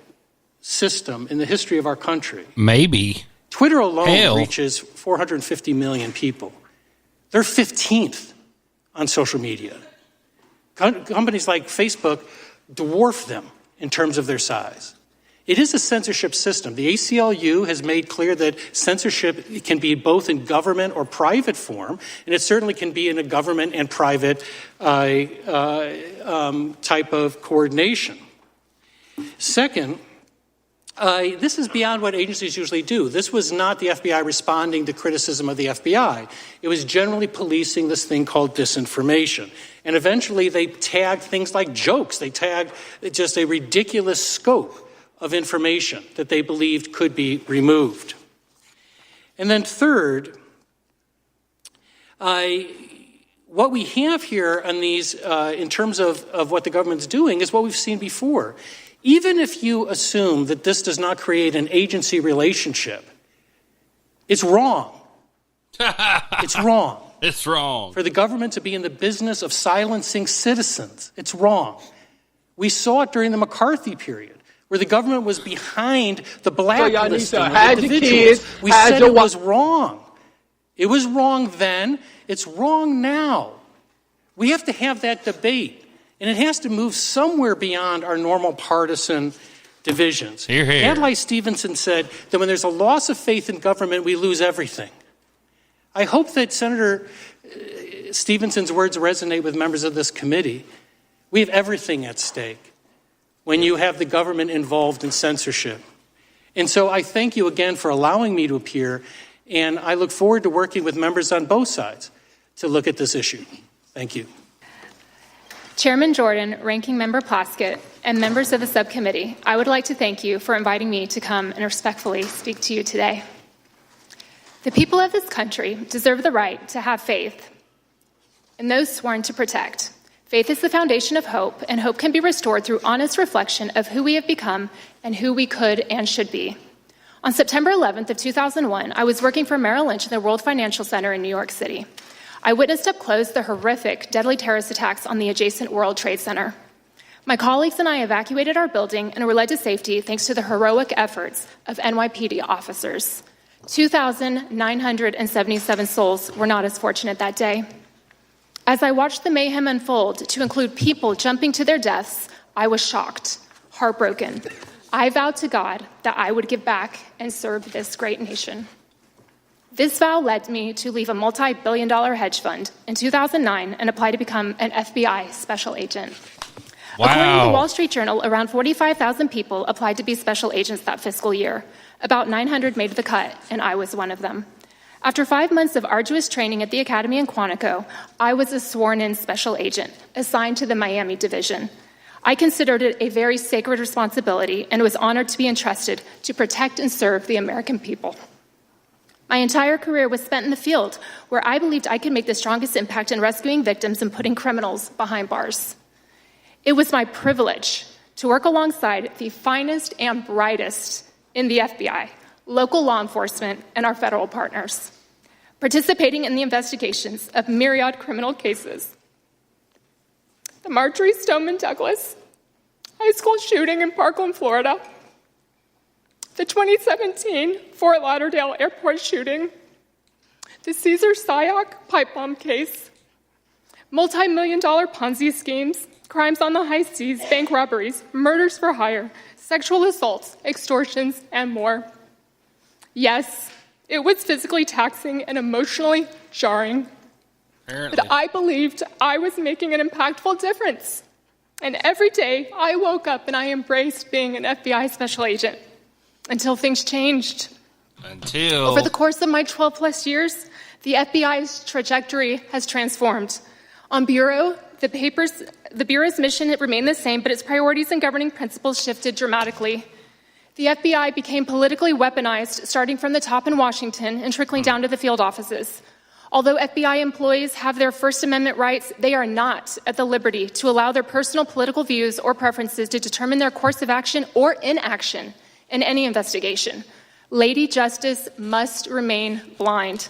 system in the history of our country. Maybe. Twitter alone reaches 450 million people. They're 15th on social media. Companies like Facebook dwarf them in terms of their size. It is a censorship system. The ACLU has made clear that censorship can be both in government or private form, and it certainly can be in a government and private type of coordination. Second, this is beyond what agencies usually do. This was not the FBI responding to criticism of the FBI. It was generally policing this thing called disinformation. And eventually they tagged things like jokes. They tagged just a ridiculous scope of information that they believed could be removed. And then third, what we have here on these, in terms of what the government's doing, is what we've seen before. Even if you assume that this does not create an agency relationship, it's wrong. It's wrong. It's wrong. For the government to be in the business of silencing citizens. It's wrong. We saw it during the McCarthy period, where the government was behind the blacklisting of individuals. We said it was wrong. It was wrong then. It's wrong now. We have to have that debate, and it has to move somewhere beyond our normal partisan divisions. Hear, hear. Adlai Stevenson said that when there's a loss of faith in government, we lose everything. I hope that Senator Stevenson's words resonate with members of this committee. We have everything at stake when you have the government involved in censorship. And so I thank you again for allowing me to appear, and I look forward to working with members on both sides to look at this issue. Thank you. Chairman Jordan, Ranking Member Plaskett, and members of the subcommittee, I would like to thank you for inviting me to come and respectfully speak to you today. The people of this country deserve the right to have faith in those sworn to protect. Faith is the foundation of hope, and hope can be restored through honest reflection of who we have become and who we could and should be. On September 11th of 2001, I was working for Merrill Lynch in the World Financial Center in New York City. I witnessed up close the horrific, deadly terrorist attacks on the adjacent World Trade Center. My colleagues and I evacuated our building and were led to safety thanks to the heroic efforts of NYPD officers. 2,977 souls were not as fortunate that day. As I watched the mayhem unfold to include people jumping to their deaths, I was shocked, heartbroken. I vowed to God that I would give back and serve this great nation. This vow led me to leave a multi-billion-dollar hedge fund in 2009 and apply to become an FBI special agent. Wow. According to the Wall Street Journal, around 45,000 people applied to be special agents that fiscal year. About 900 made the cut, and I was one of them. After 5 months of arduous training at the Academy in Quantico, I was a sworn-in special agent assigned to the Miami division. I considered it a very sacred responsibility and was honored to be entrusted to protect and serve the American people. My entire career was spent in the field, where I believed I could make the strongest impact in rescuing victims and putting criminals behind bars. It was my privilege to work alongside the finest and brightest in the FBI, local law enforcement, and our federal partners, participating in the investigations of myriad criminal cases. The Marjorie Stoneman Douglas high school shooting in Parkland, Florida, the 2017 Fort Lauderdale airport shooting, the Cesar Sayoc pipe bomb case, multi-million-dollar Ponzi schemes, crimes on the high seas, bank robberies, murders for hire, sexual assaults, extortions, and more. Yes, it was physically taxing and emotionally jarring. Apparently. But I believed I was making an impactful difference. And every day I woke up and I embraced being an FBI special agent. Until things changed. Over the course of my 12-plus years, the FBI's trajectory has transformed. On Bureau, the Bureau's mission remained the same, but its priorities and governing principles shifted dramatically. The FBI became politically weaponized, starting from the top in Washington and trickling down to the field offices. Although FBI employees have their First Amendment rights, they are not at the liberty to allow their personal political views or preferences to determine their course of action or inaction in any investigation. Lady Justice must remain blind.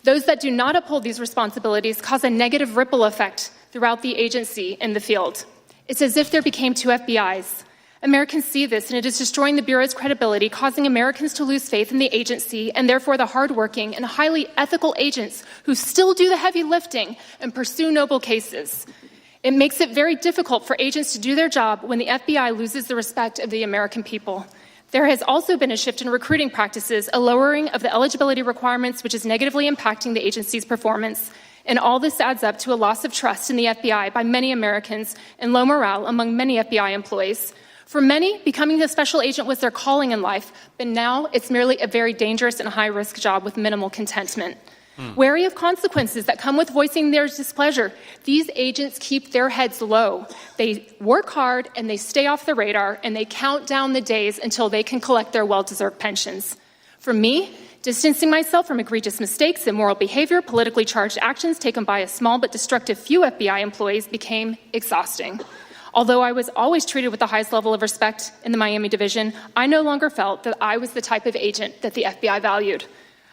Those that do not uphold these responsibilities cause a negative ripple effect throughout the agency in the field. It's as if there became two FBIs. Americans see this, and it is destroying the Bureau's credibility, causing Americans to lose faith in the agency and therefore the hardworking and highly ethical agents who still do the heavy lifting and pursue noble cases. It makes it very difficult for agents to do their job when the FBI loses the respect of the American people. There has also been a shift in recruiting practices, a lowering of the eligibility requirements, which is negatively impacting the agency's performance. And all this adds up to a loss of trust in the FBI by many Americans and low morale among many FBI employees. For many, becoming a special agent was their calling in life, but now it's merely a very dangerous and high-risk job with minimal contentment. Wary of consequences that come with voicing their displeasure, these agents keep their heads low. They work hard and they stay off the radar and they count down the days until they can collect their well-deserved pensions. For me, distancing myself from egregious mistakes, immoral behavior, politically charged actions taken by a small but destructive few FBI employees became exhausting. Although I was always treated with the highest level of respect in the Miami division, I no longer felt that I was the type of agent that the FBI valued.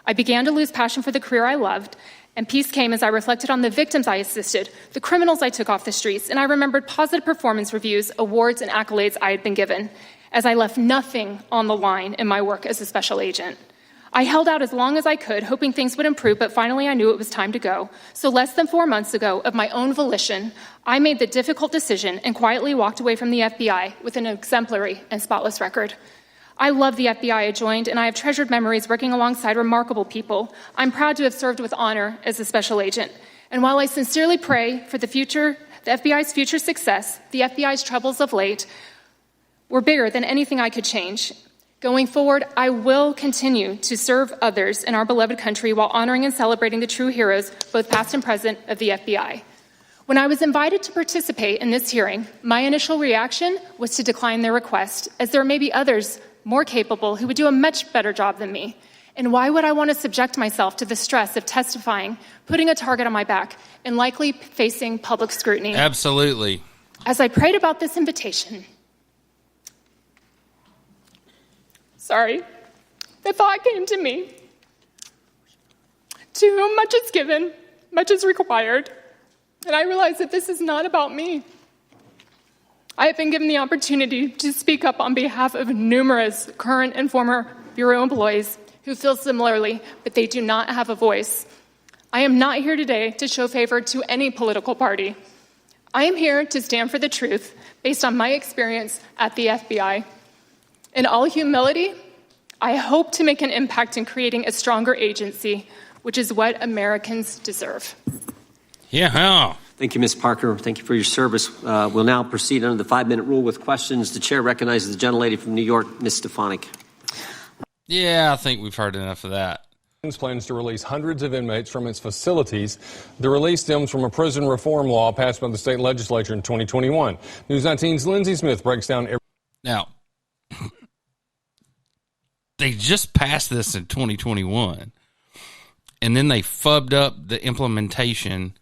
I began to lose passion for the career I loved, And peace came as I reflected on the victims I assisted, the criminals I took off the streets, and I remembered positive performance reviews, awards, and accolades I had been given, as I left nothing on the line in my work as a special agent. I held out as long as I could, hoping things would improve, but finally I knew it was time to go. So less than 4 months ago, of my own volition, I made the difficult decision and quietly walked away from the FBI with an exemplary and spotless record. I love the FBI I joined, and I have treasured memories working alongside remarkable people. I'm proud to have served with honor as a special agent. And while I sincerely pray for the FBI's future success, the FBI's troubles of late were bigger than anything I could change. Going forward, I will continue to serve others in our beloved country while honoring and celebrating the true heroes, both past and present, of the FBI. When I was invited to participate in this hearing, my initial reaction was to decline their request, as there may be others more capable who would do a much better job than me. And why would I want to subject myself to the stress of testifying, putting a target on my back, and likely facing public scrutiny? Absolutely. As I prayed about this invitation, the thought came to me. To whom much is given, much is required. And I realized that this is not about me. I have been given the opportunity to speak up on behalf of numerous current and former Bureau employees who feel similarly, but they do not have a voice. I am not here today to show favor to any political party. I am here to stand for the truth based on my experience at the FBI. In all humility, I hope to make an impact in creating a stronger agency, which is what Americans deserve. Yeah. Thank you, Ms. Parker. Thank you for your service. We'll now proceed under the 5-minute rule with questions. The chair recognizes the gentlelady from New York, Ms. Stefanik. Yeah, I think we've heard enough of that. Plans to release hundreds of inmates from its facilities. The release stems from a prison reform law passed by the state legislature in 2021. News 19's Lindsay Smith breaks down every... Now, they just passed this in 2021, and then they fubbed up the implementation.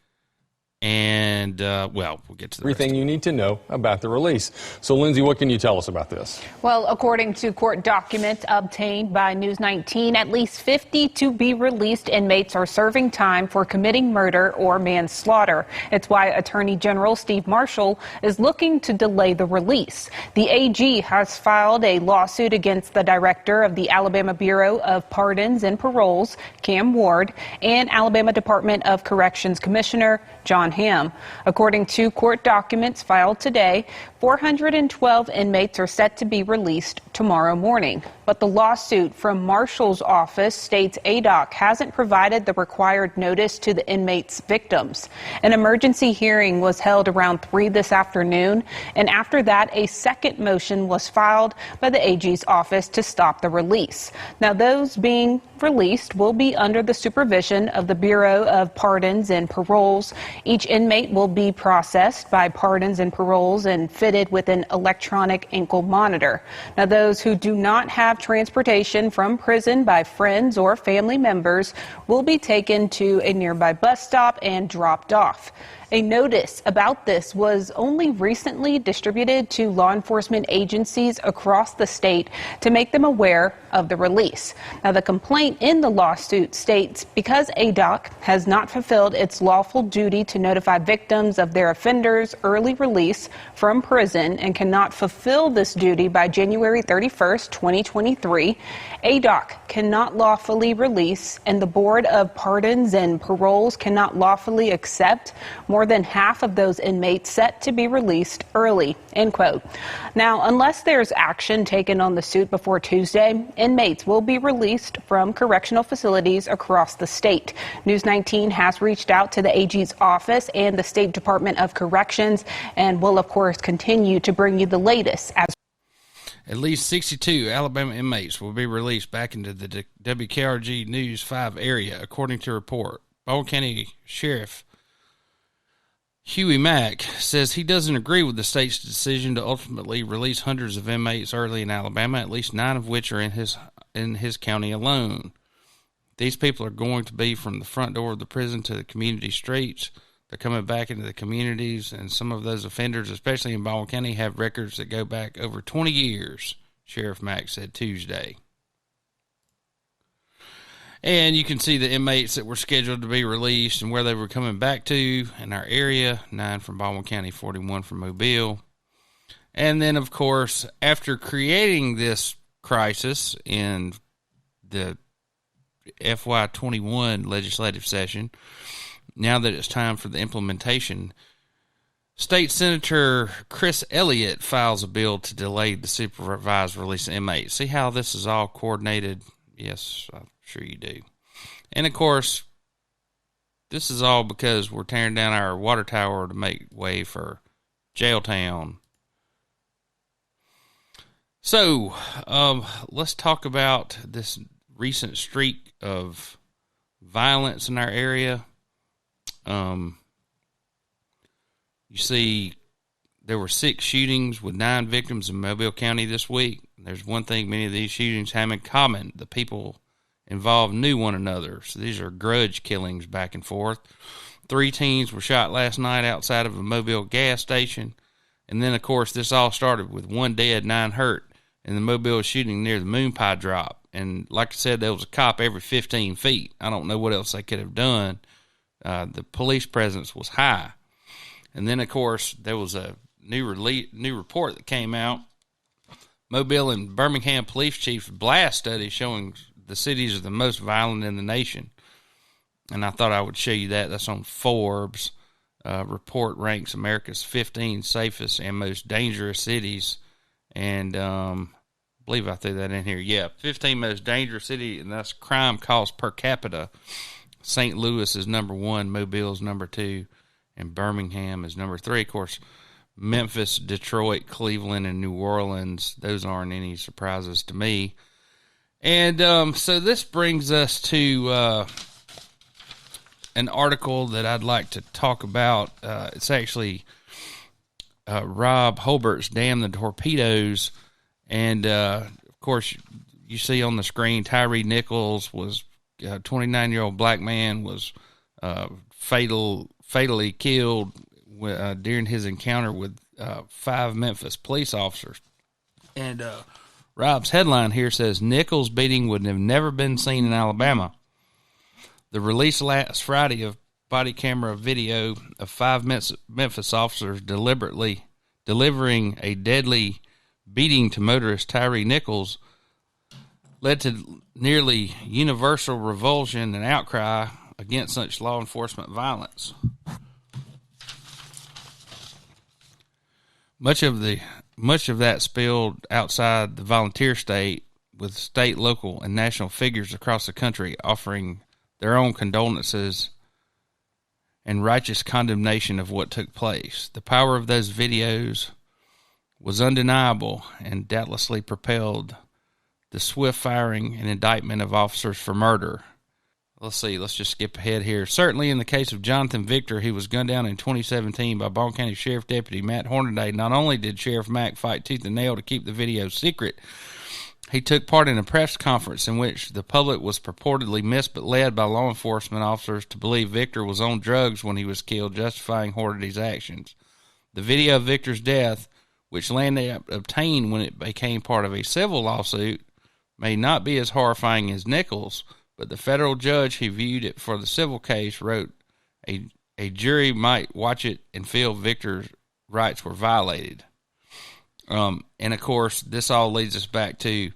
And, we'll get to everything you need to know about the release. So, Lindsay, what can you tell us about this? Well, according to court documents obtained by News 19, at least 50 to-be-released inmates are serving time for committing murder or manslaughter. It's why Attorney General Steve Marshall is looking to delay the release. The AG has filed a lawsuit against the director of the Alabama Bureau of Pardons and Paroles, Cam Ward, and Alabama Department of Corrections Commissioner John Hamm. According to court documents filed today, 412 inmates are set to be released tomorrow morning. But the lawsuit from Marshall's office states ADOC hasn't provided the required notice to the inmates' victims. An emergency hearing was held around 3 this afternoon, and after that, a second motion was filed by the AG's office to stop the release. Now, those being released will be under the supervision of the Bureau of Pardons and Paroles. Each inmate will be processed by Pardons and Paroles and fitted with an electronic ankle monitor. Now, those who do not have transportation from prison by friends or family members will be taken to a nearby bus stop and dropped off. A notice about this was only recently distributed to law enforcement agencies across the state to make them aware of the release. Now, the complaint in the lawsuit states because ADOC has not fulfilled its lawful duty to notify victims of their offenders' early release from prison and cannot fulfill this duty by January 31st, 2023, ADOC cannot lawfully release, and the Board of Pardons and Paroles cannot lawfully accept more than half of those inmates set to be released early, end quote. Now, unless there's action taken on the suit before Tuesday, inmates will be released from correctional facilities across the state. News 19 has reached out to the AG's office and the State Department of Corrections and will, of course, continue to bring you the latest. At least 62 Alabama inmates will be released back into the WKRG News 5 area, according to a report. Baldwin County Sheriff Huey Mack says he doesn't agree with the state's decision to ultimately release hundreds of inmates early in Alabama, at least 9 of which are in his county alone. These people are going to be from the front door of the prison to the community streets. They're coming back into the communities, and some of those offenders, especially in Baldwin County, have records that go back over 20 years, Sheriff Mack said Tuesday. And you can see the inmates that were scheduled to be released and where they were coming back to in our area. 9 from Baldwin County, 41 from Mobile. And then, of course, after creating this crisis in the FY21 legislative session, now that it's time for the implementation, State Senator Chris Elliott files a bill to delay the supervised release of inmates. See how this is all coordinated? Yes, I'm sure you do. And, of course, this is all because we're tearing down our water tower to make way for Jailtown. So, let's talk about this recent streak of violence in our area. You see, there were 6 shootings with 9 victims in Mobile County this week. There's one thing many of these shootings have in common. The people involved knew one another. So these are grudge killings back and forth. 3 teens were shot last night outside of a Mobile gas station. And then, of course, this all started with 1 dead, 9 hurt in the Mobile shooting near the Moon Pie Drop. And like I said, there was a cop every 15 feet. I don't know what else they could have done. The police presence was high. And then, of course, there was a new report that came out. Mobile and Birmingham police chiefs blast study showing the cities are the most violent in the nation. And I thought I would show you that. That's on Forbes. Report ranks America's 15 safest and most dangerous cities. And I believe I threw that in here. Yeah, 15 most dangerous city, and that's crime cost per capita. St. Louis is number 1, Mobile is number 2, and Birmingham is number 3. Of course, Memphis, Detroit, Cleveland, and New Orleans, those aren't any surprises to me. And so this brings us to an article that I'd like to talk about. It's actually Rob Holbert's Damn the Torpedoes. And, of course, you see on the screen, Tyree Nichols was a 29-year-old black man was fatally killed during his encounter with 5 Memphis police officers. And Rob's headline here says, Nichols' beating would have never been seen in Alabama. The release last Friday of body camera video of 5 Memphis officers deliberately delivering a deadly beating to motorist Tyree Nichols led to nearly universal revulsion and outcry against such law enforcement violence. Much of that spilled outside the volunteer state, with state, local, and national figures across the country offering their own condolences and righteous condemnation of what took place. The power of those videos was undeniable and doubtlessly propelled the swift firing and indictment of officers for murder. Let's just skip ahead here. Certainly in the case of Jonathan Victor, who was gunned down in 2017 by Baldwin County Sheriff Deputy Matt Hornaday, not only did Sheriff Mack fight tooth and nail to keep the video secret, he took part in a press conference in which the public was purportedly misled by law enforcement officers to believe Victor was on drugs when he was killed, justifying Hornaday's actions. The video of Victor's death, which Landy obtained when it became part of a civil lawsuit, may not be as horrifying as Nichols, but the federal judge who viewed it for the civil case wrote a jury might watch it and feel Victor's rights were violated. And of course, this all leads us back to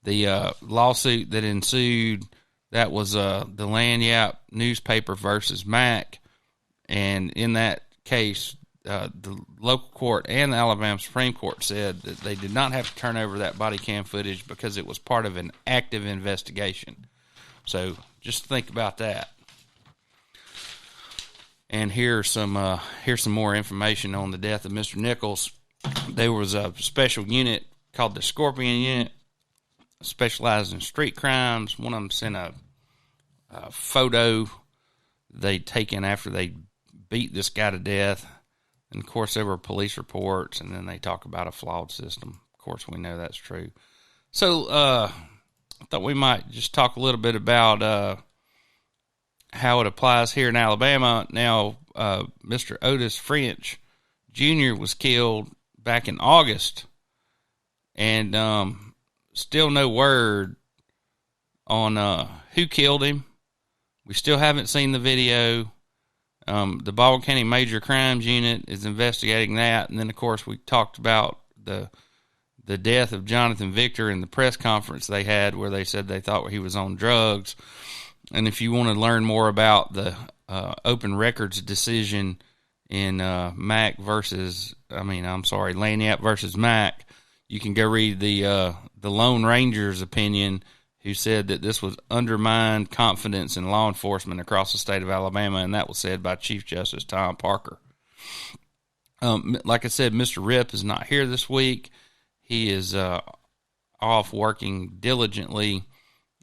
the lawsuit that ensued. That was the Lanyap newspaper versus Mack. And in that case, the local court and the Alabama Supreme Court said that they did not have to turn over that body cam footage because it was part of an active investigation. So just think about that. And here's some more information on the death of Mr. Nichols. There was a special unit called the Scorpion Unit, specialized in street crimes. One of them sent a photo they'd taken after they beat this guy to death. And, of course, there were police reports, and then they talk about a flawed system. Of course, we know that's true. So I thought we might just talk a little bit about how it applies here in Alabama. Now, Mr. Otis French Jr. was killed back in August, and still no word on who killed him. We still haven't seen the video. The Baldwin County Major Crimes Unit is investigating that. And then, of course, we talked about the death of Jonathan Victor in the press conference they had where they said they thought he was on drugs. And if you want to learn more about the open records decision in Laniap versus Mack, you can go read the Lone Ranger's opinion, who said that this was undermined confidence in law enforcement across the state of Alabama, and that was said by Chief Justice Tom Parker. Like I said, Mr. Rip is not here this week. He is off working diligently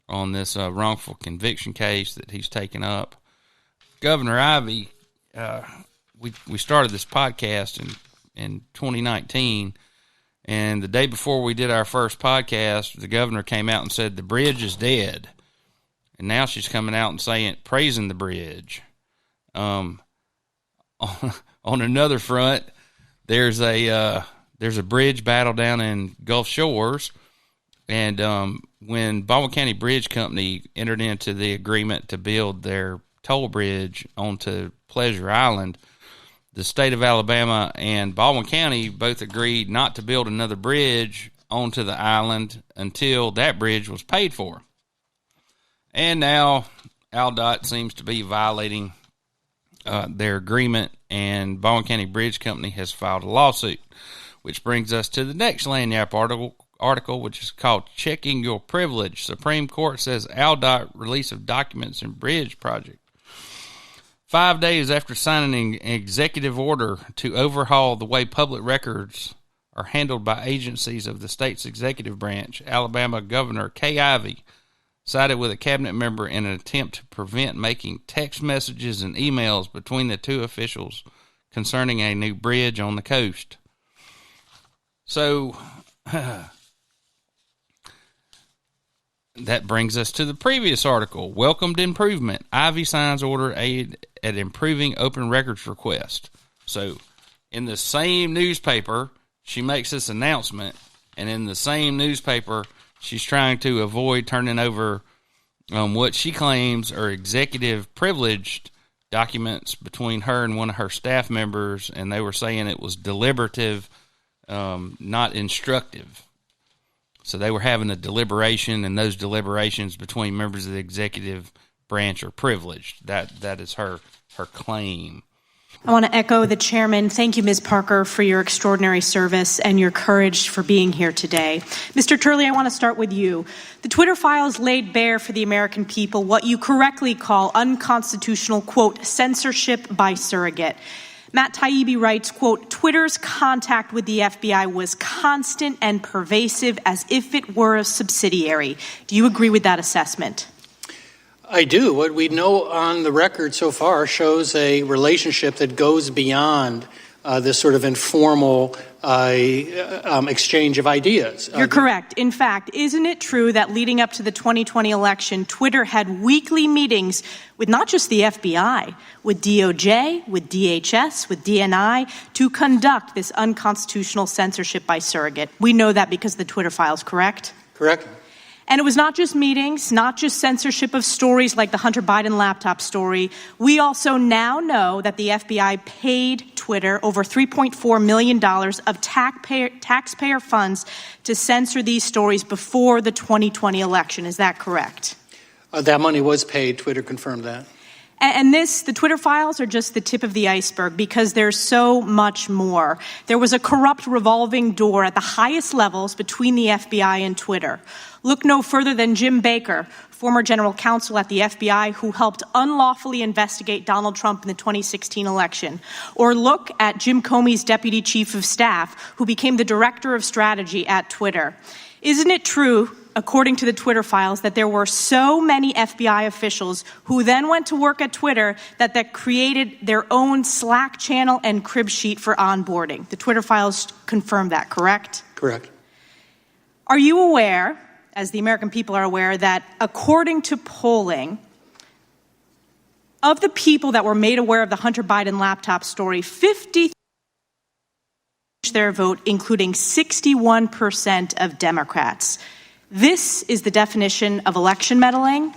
on this wrongful conviction case that he's taken up. Governor Ivey, we started this podcast in 2019, and the day before we did our first podcast, the governor came out and said the bridge is dead. And now she's coming out and praising the bridge. On another front, there's a bridge battle down in Gulf Shores, and when Baldwin County Bridge Company entered into the agreement to build their toll bridge onto Pleasure Island, the state of Alabama and Baldwin County both agreed not to build another bridge onto the island until that bridge was paid for. And now AlDOT seems to be violating their agreement, and Baldwin County Bridge Company has filed a lawsuit, which brings us to the next Laniap article, which is called Checking Your Privilege. Supreme Court says AlDOT release of documents in bridge project. 5 days after signing an executive order to overhaul the way public records are handled by agencies of the state's executive branch, Alabama Governor Kay Ivey sided with a cabinet member in an attempt to prevent making text messages and emails between the two officials concerning a new bridge on the coast. So that brings us to the previous article. Welcomed improvement. Ivey signs order aid at improving open records request. So in the same newspaper, she makes this announcement, and in the same newspaper, she's trying to avoid turning over what she claims are executive privileged documents between her and one of her staff members, and they were saying it was deliberative, not instructive. So they were having a deliberation, and those deliberations between members of the executive branch are privileged. That is her claim. I want to echo the chairman. Thank you, Ms. Parker, for your extraordinary service and your courage for being here today. Mr. Turley, I want to start with you. The Twitter files laid bare for the American people what you correctly call unconstitutional, quote, censorship by surrogate. Matt Taibbi writes, quote, Twitter's contact with the FBI was constant and pervasive as if it were a subsidiary. Do you agree with that assessment? I do. What we know on the record so far shows a relationship that goes beyond this sort of informal exchange of ideas. You're correct. In fact, isn't it true that leading up to the 2020 election, Twitter had weekly meetings with not just the FBI, with DOJ, with DHS, with DNI, to conduct this unconstitutional censorship by surrogate? We know that because of the Twitter files, correct? Correct. And it was not just meetings, not just censorship of stories like the Hunter Biden laptop story. We also now know that the FBI paid Twitter over $3.4 million of taxpayer funds to censor these stories before the 2020 election. Is that correct? That money was paid. Twitter confirmed that. And the Twitter files are just the tip of the iceberg because there's so much more. There was a corrupt revolving door at the highest levels between the FBI and Twitter. Look no further than Jim Baker, former general counsel at the FBI who helped unlawfully investigate Donald Trump in the 2016 election. Or look at Jim Comey's deputy chief of staff, who became the director of strategy at Twitter. Isn't it true, according to the Twitter files, that there were so many FBI officials who then went to work at Twitter that created their own Slack channel and crib sheet for onboarding? The Twitter files confirm that, correct? Correct. Are you aware, as the American people are aware, that according to polling, of the people that were made aware of the Hunter Biden laptop story, 50% their vote, including 61% of Democrats. This is the definition of election meddling,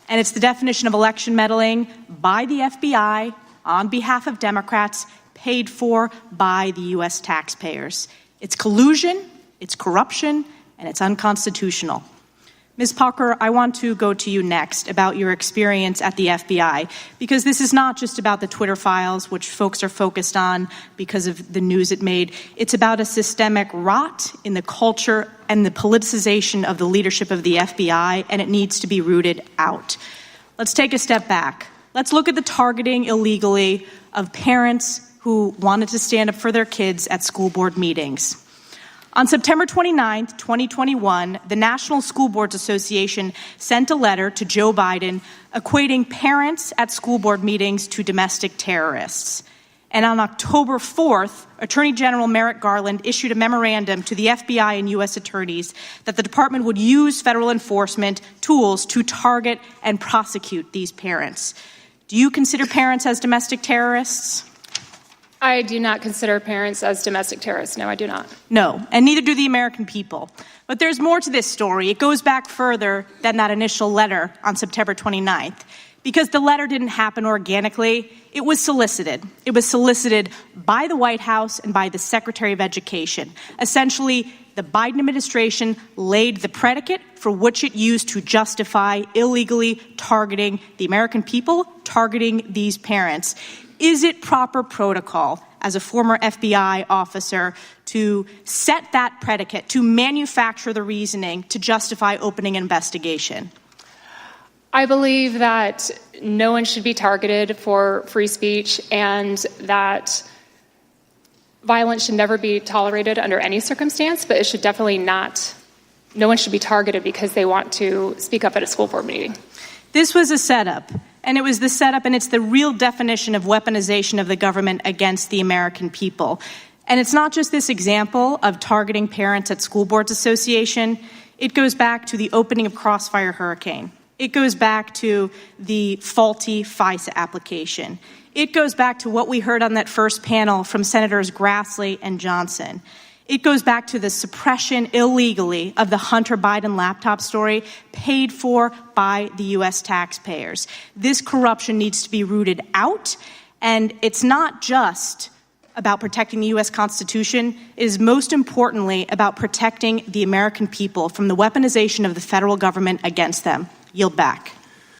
and it's the definition of election meddling by the FBI on behalf of Democrats, paid for by the U.S. taxpayers. It's collusion, it's corruption, and it's unconstitutional. Ms. Parker, I want to go to you next about your experience at the FBI, because this is not just about the Twitter files, which folks are focused on because of the news it made. It's about a systemic rot in the culture and the politicization of the leadership of the FBI, and it needs to be rooted out. Let's take a step back. Let's look at the targeting illegally of parents who wanted to stand up for their kids at school board meetings. On September 29, 2021, the National School Boards Association sent a letter to Joe Biden equating parents at school board meetings to domestic terrorists. And on October 4th, Attorney General Merrick Garland issued a memorandum to the FBI and U.S. attorneys that the department would use federal enforcement tools to target and prosecute these parents. Do you consider parents as domestic terrorists? I do not consider parents as domestic terrorists. No, I do not. No, and neither do the American people. But there's more to this story. It goes back further than that initial letter on September 29th. Because the letter didn't happen organically, it was solicited. It was solicited by the White House and by the Secretary of Education. Essentially, the Biden administration laid the predicate for which it used to justify illegally targeting the American people, targeting these parents. Is it proper protocol as a former FBI officer to set that predicate, to manufacture the reasoning to justify opening an investigation? I believe that no one should be targeted for free speech and that violence should never be tolerated under any circumstance, but it should definitely not, no one should be targeted because they want to speak up at a school board meeting. This was a setup, and it was the setup, and it's the real definition of weaponization of the government against the American people. And it's not just this example of targeting parents at School Boards Association. It goes back to the opening of Crossfire Hurricane. It goes back to the faulty FISA application. It goes back to what we heard on that first panel from Senators Grassley and Johnson. It goes back to the suppression illegally of the Hunter Biden laptop story paid for by the U.S. taxpayers. This corruption needs to be rooted out, and it's not just about protecting the U.S. Constitution. It is most importantly about protecting the American people from the weaponization of the federal government against them. Yield back.